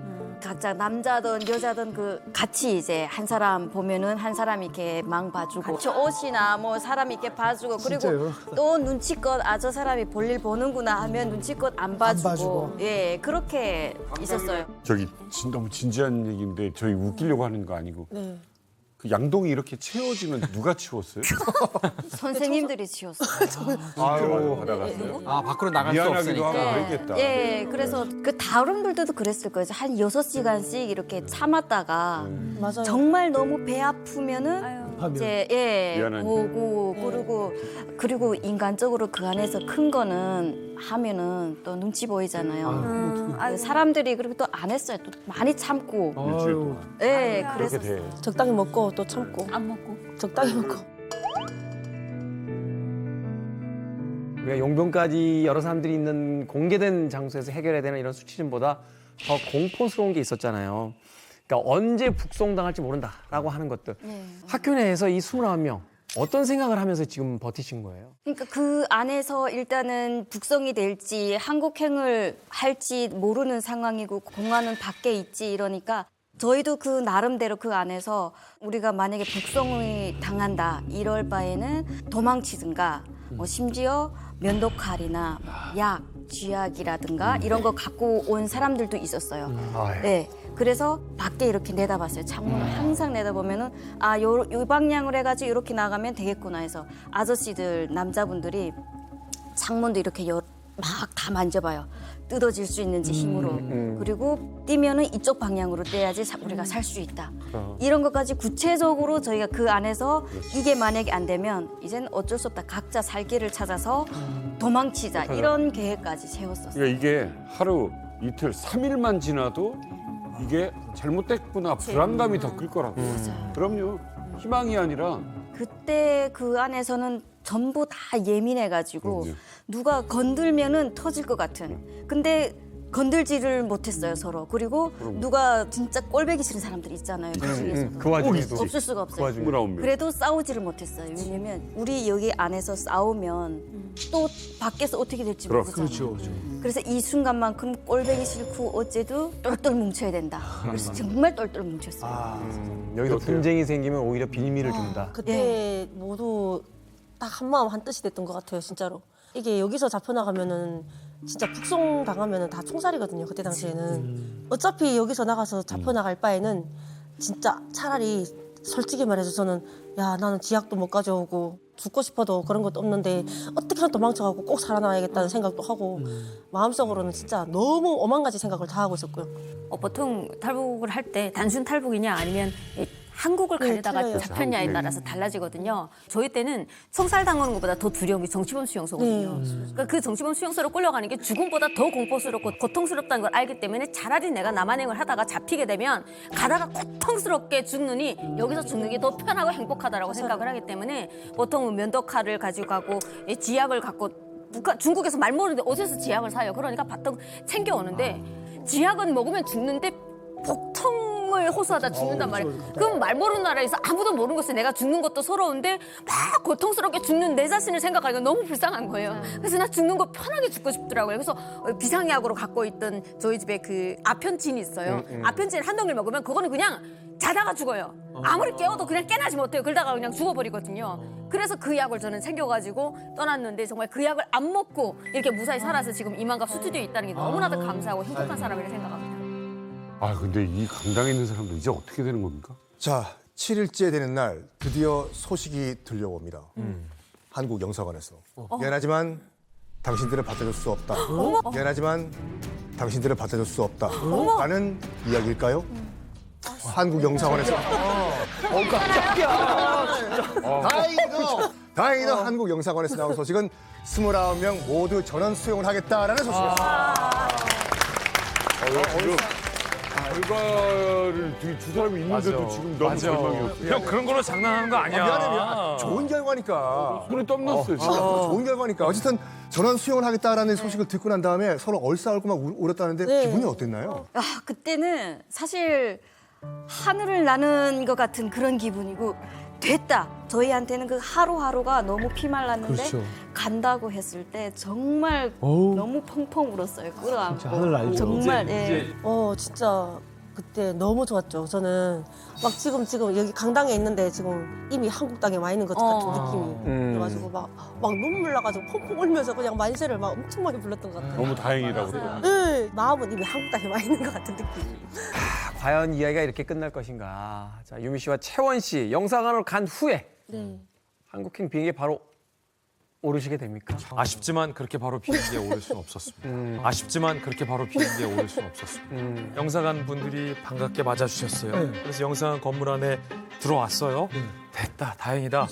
각자 남자든 여자든 그 같이 이제 한 사람 보면은 한 사람 이렇게 망 봐주고 같이 옷이나 뭐 사람 이렇게 봐주고 그리고 또 눈치껏 저 사람이 볼일 보는구나 하면 눈치껏 안 봐주고 예 그렇게 있었어요. 저기 너무 진지한 얘기인데 저희 웃기려고 하는 거 아니고 그 양동이 이렇게 채워지면 누가 치웠어요? 선생님들이 치웠어요. 아유 받아갔어요. 밖으로 나갈 수 미안하기도 없으니까. 하고 그랬겠다. 예, 그래서 그 다른 분들도 그랬을 거예요. 한 6시간씩 이렇게 참았다가 맞아요. 정말 너무 배 아프면은 이제 미안하니까. 오고 그리고 인간적으로 그 안에서 큰 거는 하면은 또 눈치 보이잖아요. 사람들이 그리고 또 안 했어요. 또 많이 참고. 일주일 동안. 예, 그렇게 그래서 돼. 적당히 먹고 또 참고. 안 먹고. 적당히 먹고. 우리가 용변까지 여러 사람들이 있는 공개된 장소에서 해결해야 되는 이런 수치심보다 더 공포스러운 게 있었잖아요. 그러니까 언제 북송당할지 모른다라고 하는 것들. 학교 내에서 이 21명 어떤 생각을 하면서 지금 버티신 거예요? 그러니까 그 안에서 일단은 북송이 될지 한국행을 할지 모르는 상황이고 공안은 밖에 있지 이러니까 저희도 그 나름대로 그 안에서 우리가 만약에 북송이 당한다 이럴 바에는 도망치든가 심지어 면도칼이나 약, 쥐약이라든가 이런 거 갖고 온 사람들도 있었어요. 네, 그래서 밖에 이렇게 내다봤어요. 창문을 항상 내다보면은 요 방향으로 해가지고 이렇게 나가면 되겠구나 해서 아저씨들 남자분들이 창문도 이렇게 막 다 만져봐요. 뜯어질 수 있는지 힘으로. 그리고 뛰면은 이쪽 방향으로 떼야지 우리가 살 수 있다. 이런 것까지 구체적으로 저희가 그 안에서 이게 만약에 안 되면 이제는 어쩔 수 없다. 각자 살 길을 찾아서 도망치자. 이런 계획까지 세웠었어요. 그러니까 이게 하루 이틀 3일만 지나도 이게 잘못됐구나 불안감이 더 클 거라고. 그럼요. 희망이 아니라 그때 그 안에서는 전부 다 예민해가지고 그럼요. 누가 건들면은 터질 것 같은. 근데 건들지를 못했어요 서로. 그리고 누가 진짜 꼴배기 싫은 사람들이 있잖아요. 그 중에서도. 그 와중에도. 없을 수가 없어요. 29명. 그래도 싸우지를 못했어요. 왜냐면 우리 여기 안에서 싸우면 또 밖에서 어떻게 될지 모르잖아요. 그렇죠. 그래서 이 순간만큼 꼴배기 싫고 어째도 똘똘 뭉쳐야 된다. 그래서 정말 똘똘 뭉쳤어요. 여기서 분쟁이 생기면 오히려 빌미를 준다. 그때 모두 딱 한 마음 한 뜻이 됐던 것 같아요, 진짜로. 이게 여기서 잡혀나가면은 진짜 북송 당하면은 다 총살이거든요, 그때 당시에는. 어차피 여기서 나가서 잡혀나갈 바에는 진짜 차라리 솔직히 말해서 저는 야, 나는 지약도 못 가져오고 죽고 싶어도 그런 것도 없는데 어떻게든 도망쳐가고 꼭 살아남아야겠다는 생각도 하고 마음속으로는 진짜 너무 오만 가지 생각을 다 하고 있었고요. 보통 탈북을 할 때 단순 탈북이냐 아니면 한국을 가려다가 틀려요. 잡혔냐에 따라서 달라지거든요. 저희 때는 총살 당하는 것보다 더 두려운 게 정치범 수용소거든요. 그러니까 그 정치범 수용소로 끌려가는 게 죽음보다 더 공포스럽고 고통스럽다는 걸 알기 때문에 차라리 내가 남한행을 하다가 잡히게 되면 가다가 고통스럽게 죽느니 여기서 죽는 게 더 편하고 행복하다라고 생각을 하기 때문에 보통 면도칼을 가지고 가고 지약을 갖고 중국에서 말 모르는데 어디서 지약을 사요. 그러니까 바통 챙겨오는데 지약은 먹으면 죽는데 복통을 호소하다 죽는단 말이에요. 그럼 말 모르는 나라에서 아무도 모르는 것을 내가 죽는 것도 서러운데 막 고통스럽게 죽는 내 자신을 생각하니까 너무 불쌍한 거예요. 그래서 나 죽는 거 편하게 죽고 싶더라고요. 그래서 비상약으로 갖고 있던 저희 집에 그 아편진이 있어요. 아편진 한 덩이를 먹으면 그거는 그냥 자다가 죽어요. 아무리 깨워도 그냥 깨나지 못해요. 그러다가 그냥 죽어버리거든요. 그래서 그 약을 저는 챙겨가지고 떠났는데 정말 그 약을 안 먹고 이렇게 무사히 살아서 지금 이만갑 스튜디오에 있다는 게 너무나도 감사하고 행복한 사람이라 생각합니다. 아 근데 이 강당에 있는 사람들 이제 어떻게 되는 겁니까? 자, 7일째 되는 날 드디어 소식이 들려옵니다. 한국 영사관에서. 미안하지만 당신들을 받아줄 수 없다. 미안하지만 당신들을 받아줄 수 없다. 라는 이야기일까요? 한국 영사관에서. 다행히도 한국 영사관에서 나온 소식은 29명 모두 전원 수용을 하겠다라는 소식이었습니다. 지금 결과를 두 사람이 있는데도 지금 너무 절망이었어요. 형 그런 걸로 장난하는 거 아니야. 미안해. 좋은 결과니까. 손에 땀 났어요. 진짜. 좋은 결과니까. 어쨌든 전원 수용을 하겠다라는 소식을 듣고 난 다음에 서로 얼싸안고 막 울었다는데 네. 기분이 어땠나요? 아, 그때는 사실 하늘을 나는 것 같은 그런 기분이고 됐다. 저희한테는 그 하루하루가 너무 피말랐는데 그렇죠. 간다고 했을 때 정말 너무 펑펑 울었어요. 끌어안고. 진짜 하늘 날죠. 정말 예. 진짜 그때 너무 좋았죠. 저는 막 지금 여기 강당에 있는데 지금 이미 한국 땅에 와 있는 것 같은 느낌이 그래가지고 막 눈물 나가지고 펑펑 울면서 그냥 만세를 막 엄청 많이 불렀던 것 같아요. 너무 다행이라고 그래요. 네, 마음은 이미 한국 땅에 와 있는 것 같은 느낌. 과연 이야기가 이렇게 끝날 것인가. 자, 유미 씨와 채원 씨 영사관으로 간 후에 한국행 비행기에 바로 오르시게 됩니까? 아쉽지만 그렇게 바로 비행기에 오를 수는 없었습니다. 아쉽지만 그렇게 바로 비행기에 오를 수는 없었습니다. 영사관 분들이 반갑게 맞아주셨어요. 그래서 영사관 건물 안에 들어왔어요. 됐다, 다행이다.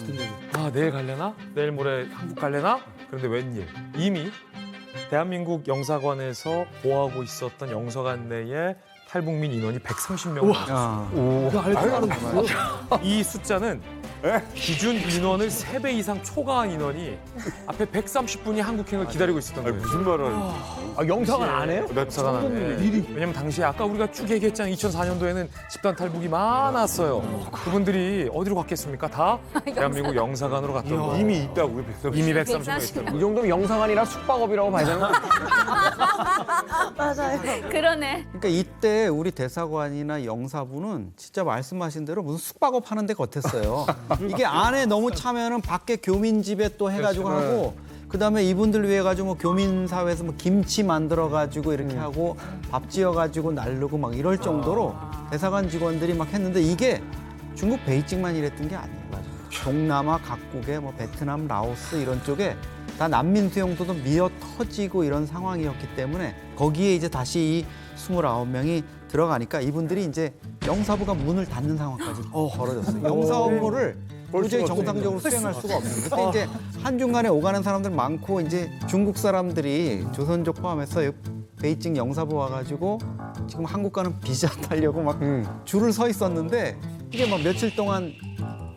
아, 내일 갈래나? 내일 모레 한국 갈래나? 그런데 웬일? 이미 대한민국 영사관에서 보호하고 있었던 영사관 내에 탈북민 인원이 130명. 이 숫자는 기준 인원을 3배 이상 초과한 인원이 앞에 130분이 한국행을 기다리고 있었던 거예요. 무슨 말을 하는 아, 영사관 안 해요? 영사관 안에. 왜냐면 당시에 아까 우리가 쭉 얘기했잖아요. 2004년도에는 집단 탈북이 많았어요. 그분들이 어디로 갔겠습니까? 다 대한민국 영사관으로 갔던 거예요. 이미 있다고요? 130명? 이미 130명 있던 거예요. 이 정도면 영사관이라 숙박업이라고 봐야 되나? 맞아요. 그러네. 그러니까 이때 우리 대사관이나 영사부는 진짜 말씀하신 대로 무슨 숙박업 하는 데 같았어요. 이게 안에 너무 차면은 밖에 교민집에 또 해가지고 하고 그다음에 이분들 위해 가지고 뭐 교민사회에서 뭐 김치 만들어 가지고 이렇게 하고 밥 지어 가지고 나르고 막 이럴 정도로 대사관 직원들이 막 했는데 이게 중국 베이징만 이랬던 게 아니에요. 동남아 각국에 뭐 베트남, 라오스 이런 쪽에 다 난민 수용소도 미어 터지고 이런 상황이었기 때문에 거기에 이제 다시 이 29명이 들어가니까 이분들이 이제 영사부가 문을 닫는 상황까지 벌어졌어요. 영사 업무를 도저히 정상적으로 수행할 수가 없는. 그때 이제 한중간에 오가는 사람들 많고 이제 중국 사람들이 조선족 포함해서 베이징 영사부 와가지고 지금 한국 가는 비자 타려고 막 줄을 서 있었는데 이게 막 며칠 동안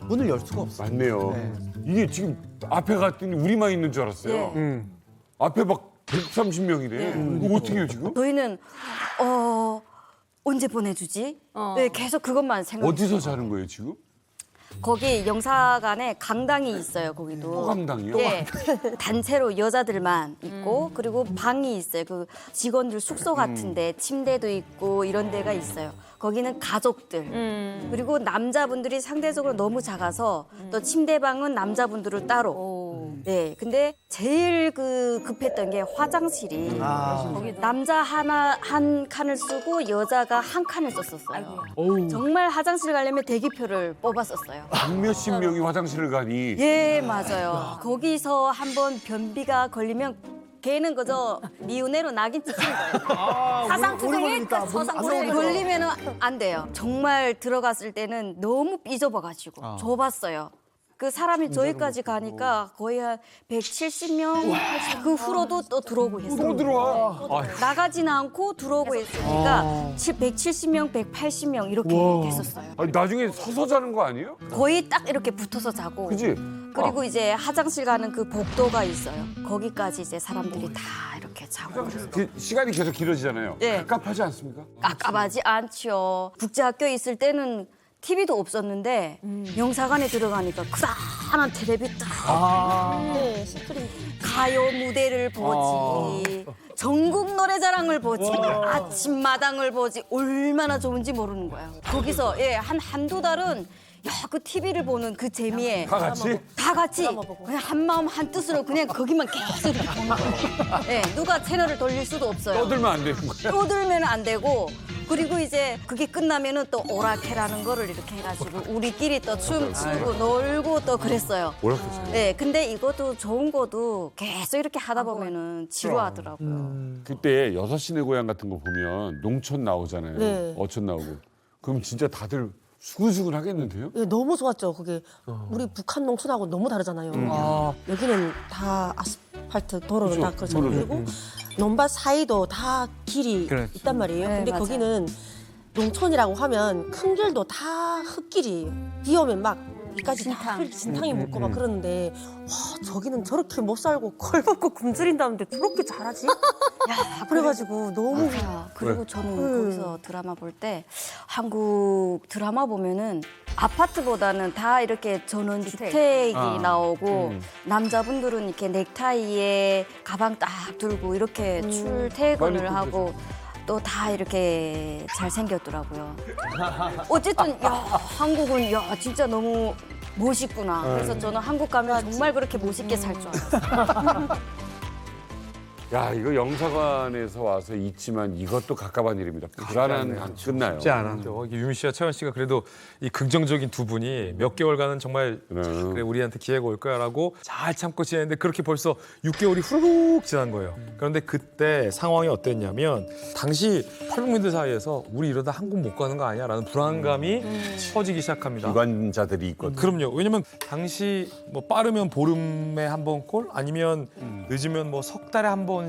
문을 열 수가 없어요. 맞네요. 네. 이게 지금 앞에 갔더니 우리만 있는 줄 알았어요. 예. 앞에 막 130명이래. 이거 어떻게 해요 지금? 저희는 언제 보내주지? 네, 계속 그것만 생각. 어디서 자는 거예요 지금? 거기 영사관에 강당이 있어요. 거기도. 또 강당이요? 예. 단체로 여자들만 있고 그리고 방이 있어요. 그 직원들 숙소 같은데 침대도 있고 이런 데가 있어요. 거기는 가족들 그리고 남자분들이 상대적으로 너무 작아서 또 침대방은 남자분들을 따로. 네, 근데 제일 급했던 게 화장실이 남자 한 칸을 쓰고 여자가 한 칸을 썼었어요. 정말 화장실 가려면 대기표를 뽑았었어요. 몇십 명이 화장실을 가니. 예, 맞아요. 거기서 한번 변비가 걸리면 걔는 그저 미운애로 낙인 찍히는 거예요. 사상투쟁이 서상투쟁 걸리면 안 돼요. 정말 들어갔을 때는 너무 삐져봐가지고 좁았어요. 그 사람이 저기까지 가니까 거의 한 170명 그 후로도 또 들어오고 했어요. 또 들어와. 나가지는 않고 들어오고 했으니까 170명, 180명 이렇게 됐었어요. 아니, 나중에 서서 자는 거 아니에요? 거의 딱 이렇게 붙어서 자고. 그지? 그리고 이제 화장실 가는 그 복도가 있어요. 거기까지 이제 사람들이 다 이렇게 자고 그랬어요. 그 시간이 계속 길어지잖아요. 네. 깝깝하지 않습니까? 깝깝하지 않지요. 국제학교에 있을 때는 TV도 없었는데 영사관에 들어가니까 크다란 텔레비 딱 네, 스크린. 가요 무대를 보지 전국 노래자랑을 보지 아침마당을 보지 얼마나 좋은지 모르는 거야. 거기서 한두 달은 그 TV를 보는 그 재미에 다 같이? 다 같이 그냥 한 마음 한 뜻으로 그냥 거기만 계속 이렇게 보는 거예요. 누가 채널을 돌릴 수도 없어요. 떠들면 안 되는 거예요? 떠들면 안 되고 그리고 이제 그게 끝나면은 또 오락회라는 거를 이렇게 해가지고 우리끼리 또 춤추고 놀고 또 그랬어요. 오락회. 네, 근데 이것도 좋은 것도 계속 이렇게 하다 보면은 지루하더라고요. 그때 6시내 고향 같은 거 보면 농촌 나오잖아요. 네. 어촌 나오고. 그럼 진짜 다들 수근수근 하겠는데요? 예, 너무 좋았죠. 그게 우리 북한 농촌하고 너무 다르잖아요. 여기는 다 아스팔트 도로로 다 그렇잖아요. 그리고 논밭 사이도 다 길이 있단 말이에요. 네, 근데 맞아요. 거기는 농촌이라고 하면 큰 길도 다 흙길이에요. 비 오면 막 여기까지 다 진탕이 묻고 막 그러는데 와 저기는 저렇게 못 살고 걸벗고 굶주린다는데 저렇게 잘하지? 야 그래가지고 너무 그리고 저는 거기서 드라마 볼 때 한국 드라마 보면은 아파트보다는 다 이렇게 전원주택이 나오고 남자분들은 이렇게 넥타이에 가방 딱 들고 이렇게 출퇴근을 하고 또 다 이렇게 잘생겼더라고요. 어쨌든 한국은 진짜 너무 멋있구나. 그래서 저는 한국 가면 정말 그렇게 멋있게 살 줄 알았어요. 야, 이거 영사관에서 와서 있지만 이것도 갑갑한 일입니다. 불안한 안 끝나요. 쉽지 않아. 유미 씨와 채원 씨가 그래도 이 긍정적인 두 분이 몇 개월간은 정말 그래 우리한테 기회가 올 거야라고 잘 참고 지냈는데 그렇게 벌써 6개월이 후루룩 지난 거예요. 그런데 그때 상황이 어땠냐면 당시 탈북민들 사이에서 우리 이러다 한국 못 가는 거 아니야라는 불안감이 퍼지기 시작합니다. 기관자들이 있거든요. 그럼요. 왜냐면 당시 뭐 빠르면 보름에 한 번 꼴 아니면 늦으면 뭐 석 달에 한 번씩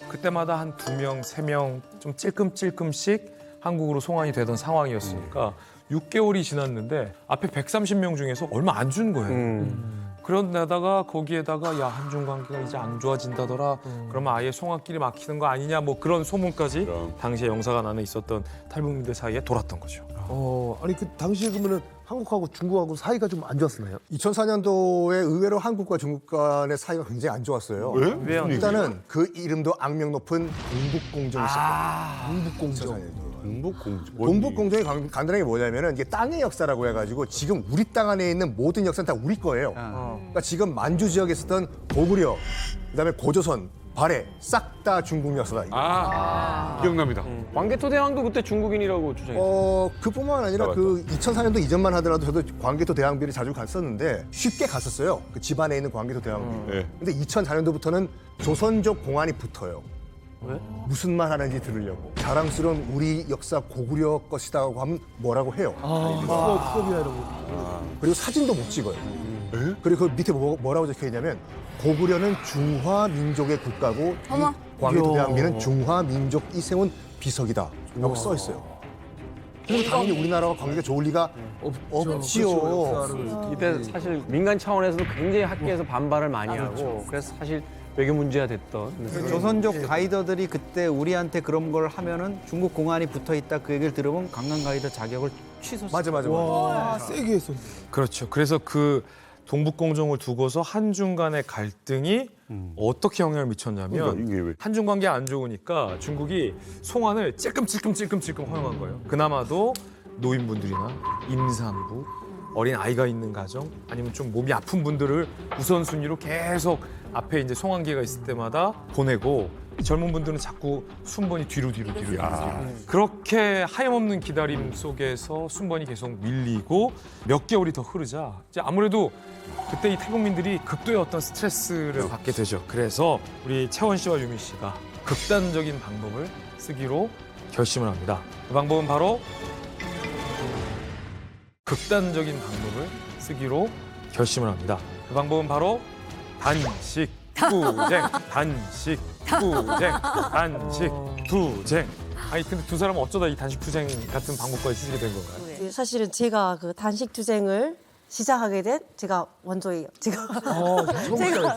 그때마다 한 2명, 3명 좀 찔끔찔끔씩 한국으로 송환이 되던 상황이었으니까 6개월이 지났는데 앞에 130명 중에서 얼마 안 준 거예요. 그런데다가 거기에다가 야 한중 관계가 이제 안 좋아진다더라. 그러면 아예 송환길이 막히는 거 아니냐 뭐 그런 소문까지 당시에 영사관 안에 있었던 탈북민들 사이에 돌았던 거죠. 아니 그 당시에 그러면은 한국하고 중국하고 사이가 좀 안 좋았나요? 2004년도에 의외로 한국과 중국 간의 사이가 굉장히 안 좋았어요. 왜? 일단은 그 이름도 악명 높은 동북공정이 시작합니다. 동북공정. 동북공정이 간단하게 뭐냐면은 이게 땅의 역사라고 해가지고 지금 우리 땅 안에 있는 모든 역사는 다 우리 거예요. 그러니까 지금 만주 지역에 있었던 고구려, 그다음에 고조선, 발해 싹 다 중국 역사다. 기억납니다. 광개토 대왕도 그때 중국인이라고 주장했어요. 그뿐만 아니라 그 2004년도 이전만 하더라도 저도 광개토 대왕비를 자주 갔었는데 쉽게 갔었어요. 그 집안에 있는 광개토 대왕비. 네. 근데 2004년도부터는 조선족 공안이 붙어요. 왜? 무슨 말 하는지 들으려고. 자랑스러운 우리 역사 고구려 것이라고 하면 뭐라고 해요. 수업이나 이런 거. 그리고 사진도 못 찍어요. 그리고 그 밑에 뭐라고 적혀 있냐면 고구려는 중화 민족의 국가고 이 광개토 대왕비는 중화 민족이 세운 비석이다. 라고 써 있어요. 그럼 당연히 우리나라와 관계가 좋을 리가 없지요. 이때 사실 민간 차원에서도 굉장히 학계에서 반발을 많이 하고 그래서 사실 외교 문제가 됐던 조선족 가이더들이 그때 우리한테 그런 걸 하면은 중국 공안이 붙어 있다 그 얘기를 들으면 관광 가이더 자격을 취소했어요. 맞아. 와, 세게 했었네. 그렇죠. 그래서 그 동북공정을 두고서 한중 간의 갈등이 어떻게 영향을 미쳤냐면 그러니까 이게 왜- 한중 관계 안 좋으니까 중국이 송환을 찔끔찔끔 허용한 거예요. 그나마도 노인분들이나 임산부, 어린 아이가 있는 가정 아니면 좀 몸이 아픈 분들을 우선순위로 계속 앞에 이제 송환기가 있을 때마다 보내고 젊은 분들은 자꾸 순번이 뒤로. 그렇게 하염없는 기다림 속에서 순번이 계속 밀리고 몇 개월이 더 흐르자 이제 아무래도 그때 이 탈북민들이 극도의 어떤 스트레스를 받게 되죠. 그래서 우리 채원 씨와 유미 씨가 극단적인 방법을 쓰기로 결심을 합니다. 그 방법은 바로 극단적인 방법을 쓰기로 결심을 합니다. 그 방법은 바로 단식 투쟁, 단식 투쟁. 아니 근데 두 사람은 어쩌다 이 단식 투쟁 같은 방법까지 쓰게 된 건가요? 사실은 제가 그 단식 투쟁을 시작하게 된 제가 원조예요. 제가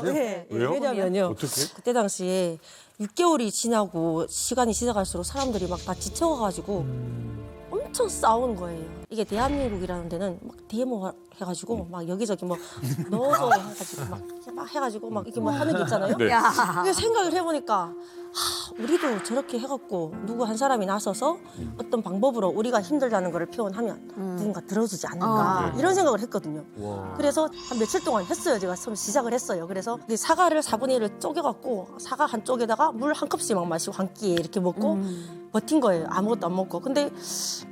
네, 왜요? 왜냐면요. 어떻게? 그때 당시에 6개월이 지나고 시간이 지나갈수록 사람들이 막 다 지쳐가지고 엄청 싸우는 거예요. 이게 대한민국이라는 데는 막 데모 해가지고 막 여기저기 뭐 넣어서 해가지고 막 해가지고 막 이렇게 뭐 하는 게 있잖아요. 네. 근데 생각을 해보니까 우리도 저렇게 해갖고 누구 한 사람이 나서서 어떤 방법으로 우리가 힘들다는 걸 표현하면 누군가 들어주지 않을까 이런 생각을 했거든요. 그래서 한 며칠 동안 했어요. 제가 처음 시작을 했어요. 그래서 이 사과를 4분의 1을 쪼개갖고 사과 한 쪽에다가 물 한 컵씩 막 마시고 한 끼에 이렇게 먹고 버틴 거예요. 아무것도 안 먹고. 근데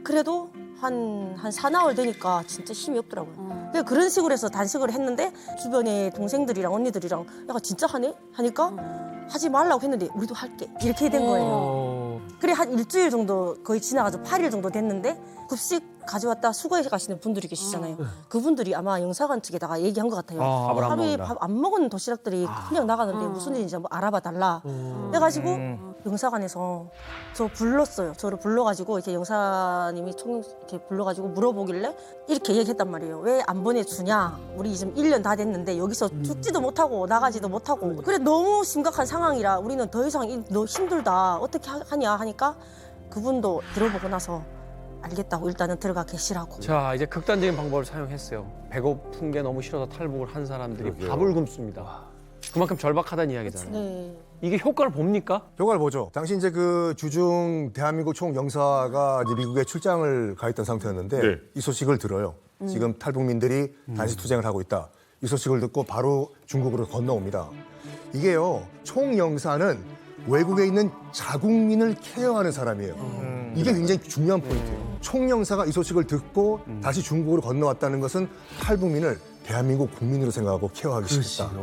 그래도 한 사나흘 되니까 진짜 힘이 없더라고요. 그냥 그런 식으로 해서 단식을 했는데 주변에 동생들이랑 언니들이랑 야 진짜 하네? 하니까 하지 말라고 했는데 우리도 할게 이렇게 된 거예요. 그래 한 일주일 정도 거의 지나가서 8일 정도 됐는데 급식 가져왔다 수거해 가시는 분들이 계시잖아요. 그분들이 아마 영사관 측에다가 얘기한 것 같아요. 밥을 안 하루에 먹는다. 밥 안 먹은 도시락들이 그냥 나가는데 무슨 일인지 한번 알아봐 달라. 해가지고 영사관에서 저 불렀어요. 저를 불러가지고 이렇게 영사님이 총 이렇게 불러가지고 물어보길래 이렇게 얘기했단 말이에요. 왜 안 보내주냐? 우리 지금 1년 다 됐는데 여기서 죽지도 못하고 나가지도 못하고 그래 너무 심각한 상황이라 우리는 더 이상 너 힘들다 어떻게 하냐 하니까 그분도 들어보고 나서 알겠다고 일단은 들어가 계시라고. 자 이제 극단적인 방법을 사용했어요. 배고픈 게 너무 싫어서 탈북을 한 사람들이 밥을 굶습니다. 그만큼 절박하다는 이야기잖아요. 네. 이게 효과를 봅니까? 효과를 보죠. 당시 이제 그 주중 대한민국 총영사가 이제 미국에 출장을 가 있던 상태였는데 네. 이 소식을 들어요. 지금 탈북민들이 단식 투쟁을 하고 있다. 이 소식을 듣고 바로 중국으로 건너옵니다. 이게요, 총영사는 외국에 있는 자국민을 케어하는 사람이에요. 이게 굉장히 중요한 포인트예요. 총영사가 이 소식을 듣고 다시 중국으로 건너왔다는 것은 탈북민을 대한민국 국민으로 생각하고 케어하기 시작했다.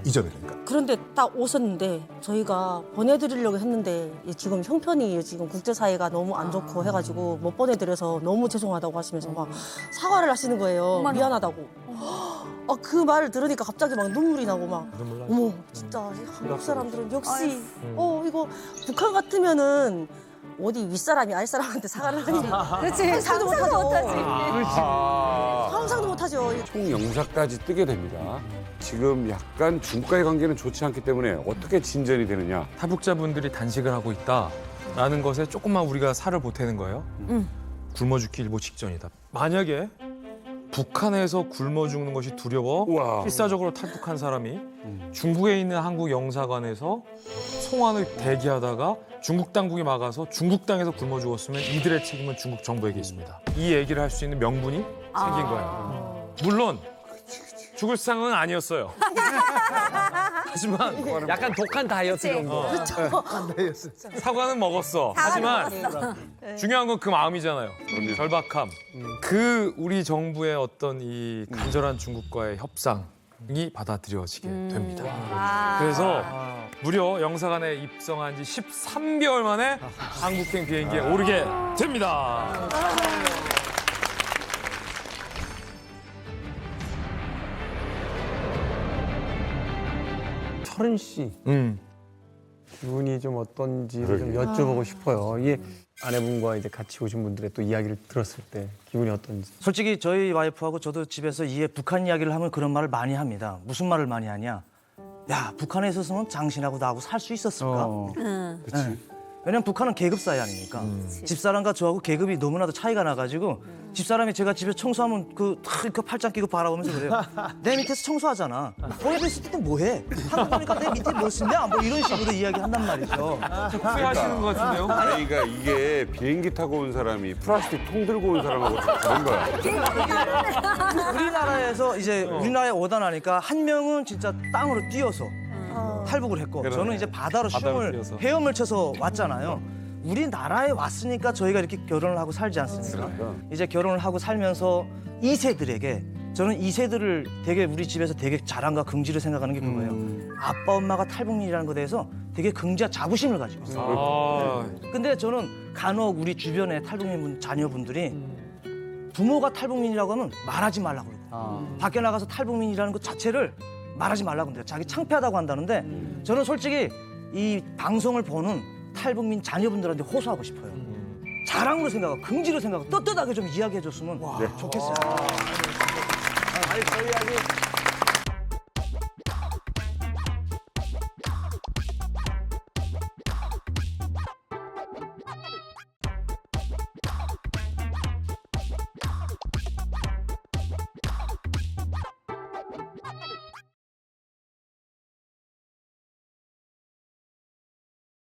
이 점이니까. 그런데 딱 오셨는데 저희가 보내드리려고 했는데 지금 형편이 지금 국제사회가 너무 안 좋고 해가지고 못 보내드려서 너무 죄송하다고 하시면서 막 사과를 하시는 거예요. 미안하다고. 그 말을 들으니까 갑자기 막 눈물이 나고 막 어머 진짜 한국 사람들은 역시 이거 북한 같으면은 어디 윗사람이 아랫사람한테 사과를 하니 그렇지. 상상도 못하죠. 아, 상상도 못하죠. 총영사까지 뜨게 됩니다. 지금 약간 중국과의 관계는 좋지 않기 때문에 어떻게 진전이 되느냐. 탈북자분들이 단식을 하고 있다라는 것에 조금만 우리가 살을 보태는 거예요. 굶어 죽기 일보 직전이다. 만약에 북한에서 굶어 죽는 것이 두려워 우와. 필사적으로 탈북한 사람이 중국에 있는 한국 영사관에서 송환을 대기하다가 중국 당국이 막아서 중국 땅에서 굶어 죽었으면 이들의 책임은 중국 정부에게 있습니다. 이 얘기를 할 수 있는 명분이 생긴 거예요. 물론 죽을 상황은 아니었어요. 하지만 약간 독한 다이어트 정도. 사과는 먹었어. 하지만 중요한 건 그 마음이잖아요. 절박함. 그 우리 정부의 어떤 이 간절한 중국과의 협상이 받아들여지게 됩니다. 그래서 무려 영사관에 입성한 지 13개월 만에 한국행 비행기에 오르게 됩니다. 철은 씨. 기분이 좀 어떤지를 좀 여쭤보고 싶어요. 이게 아내분과 이제 같이 오신 분들의 또 이야기를 들었을 때 기분이 어떤지. 솔직히 저희 와이프하고 저도 집에서 이게 북한 이야기를 하면 그런 말을 많이 합니다. 무슨 말을 많이 하냐? 야, 북한에 있었으면 당신하고 나하고 살 수 있었을까? 네. 왜냐면 북한은 계급 사회 아닙니까? 집사람과 저하고 계급이 너무나도 차이가 나가지고 집사람이 제가 집에 청소하면 그 팔짱 끼고 바라보면서 그래요. 내 밑에서 청소하잖아. 거기 있을 때 뭐해? 한국 보니까 내 밑에 뭐 쓰냐? 뭐 이런 식으로 이야기한단 말이죠. 후회하시는 것 같은데요? 그러니까 이게 비행기 타고 온 사람이 플라스틱 통 들고 온 사람하고 다 다른 거야. 우리나라에서 이제 우리나라에 오다 나니까 한 명은 진짜 땅으로 뛰어서 탈북을 했고 저는 이제 바다로 헤엄을 쳐서 왔잖아요. 우리나라에 왔으니까 저희가 이렇게 결혼을 하고 살지 않습니까? 이제 결혼을 하고 살면서 2세들에게 저는 2세들을 되게 우리 집에서 되게 자랑과 긍지를 생각하는 게 그거예요. 아빠 엄마가 탈북민이라는 것에 대해서 되게 긍지와 자부심을 가지고 있어요. 근데 저는 간혹 우리 주변의 탈북민 자녀분들이 부모가 탈북민이라고 하면 말하지 말라고 그러고 밖에 나가서 탈북민이라는 것 자체를 말하지 말라고 합니다. 자기 창피하다고 한다는데 저는 솔직히 이 방송을 보는 탈북민 자녀분들한테 호소하고 싶어요. 자랑으로 생각하고 긍지로 생각하고 떳떳하게 좀 이야기해 줬으면 좋겠어요. 아니 저희 아직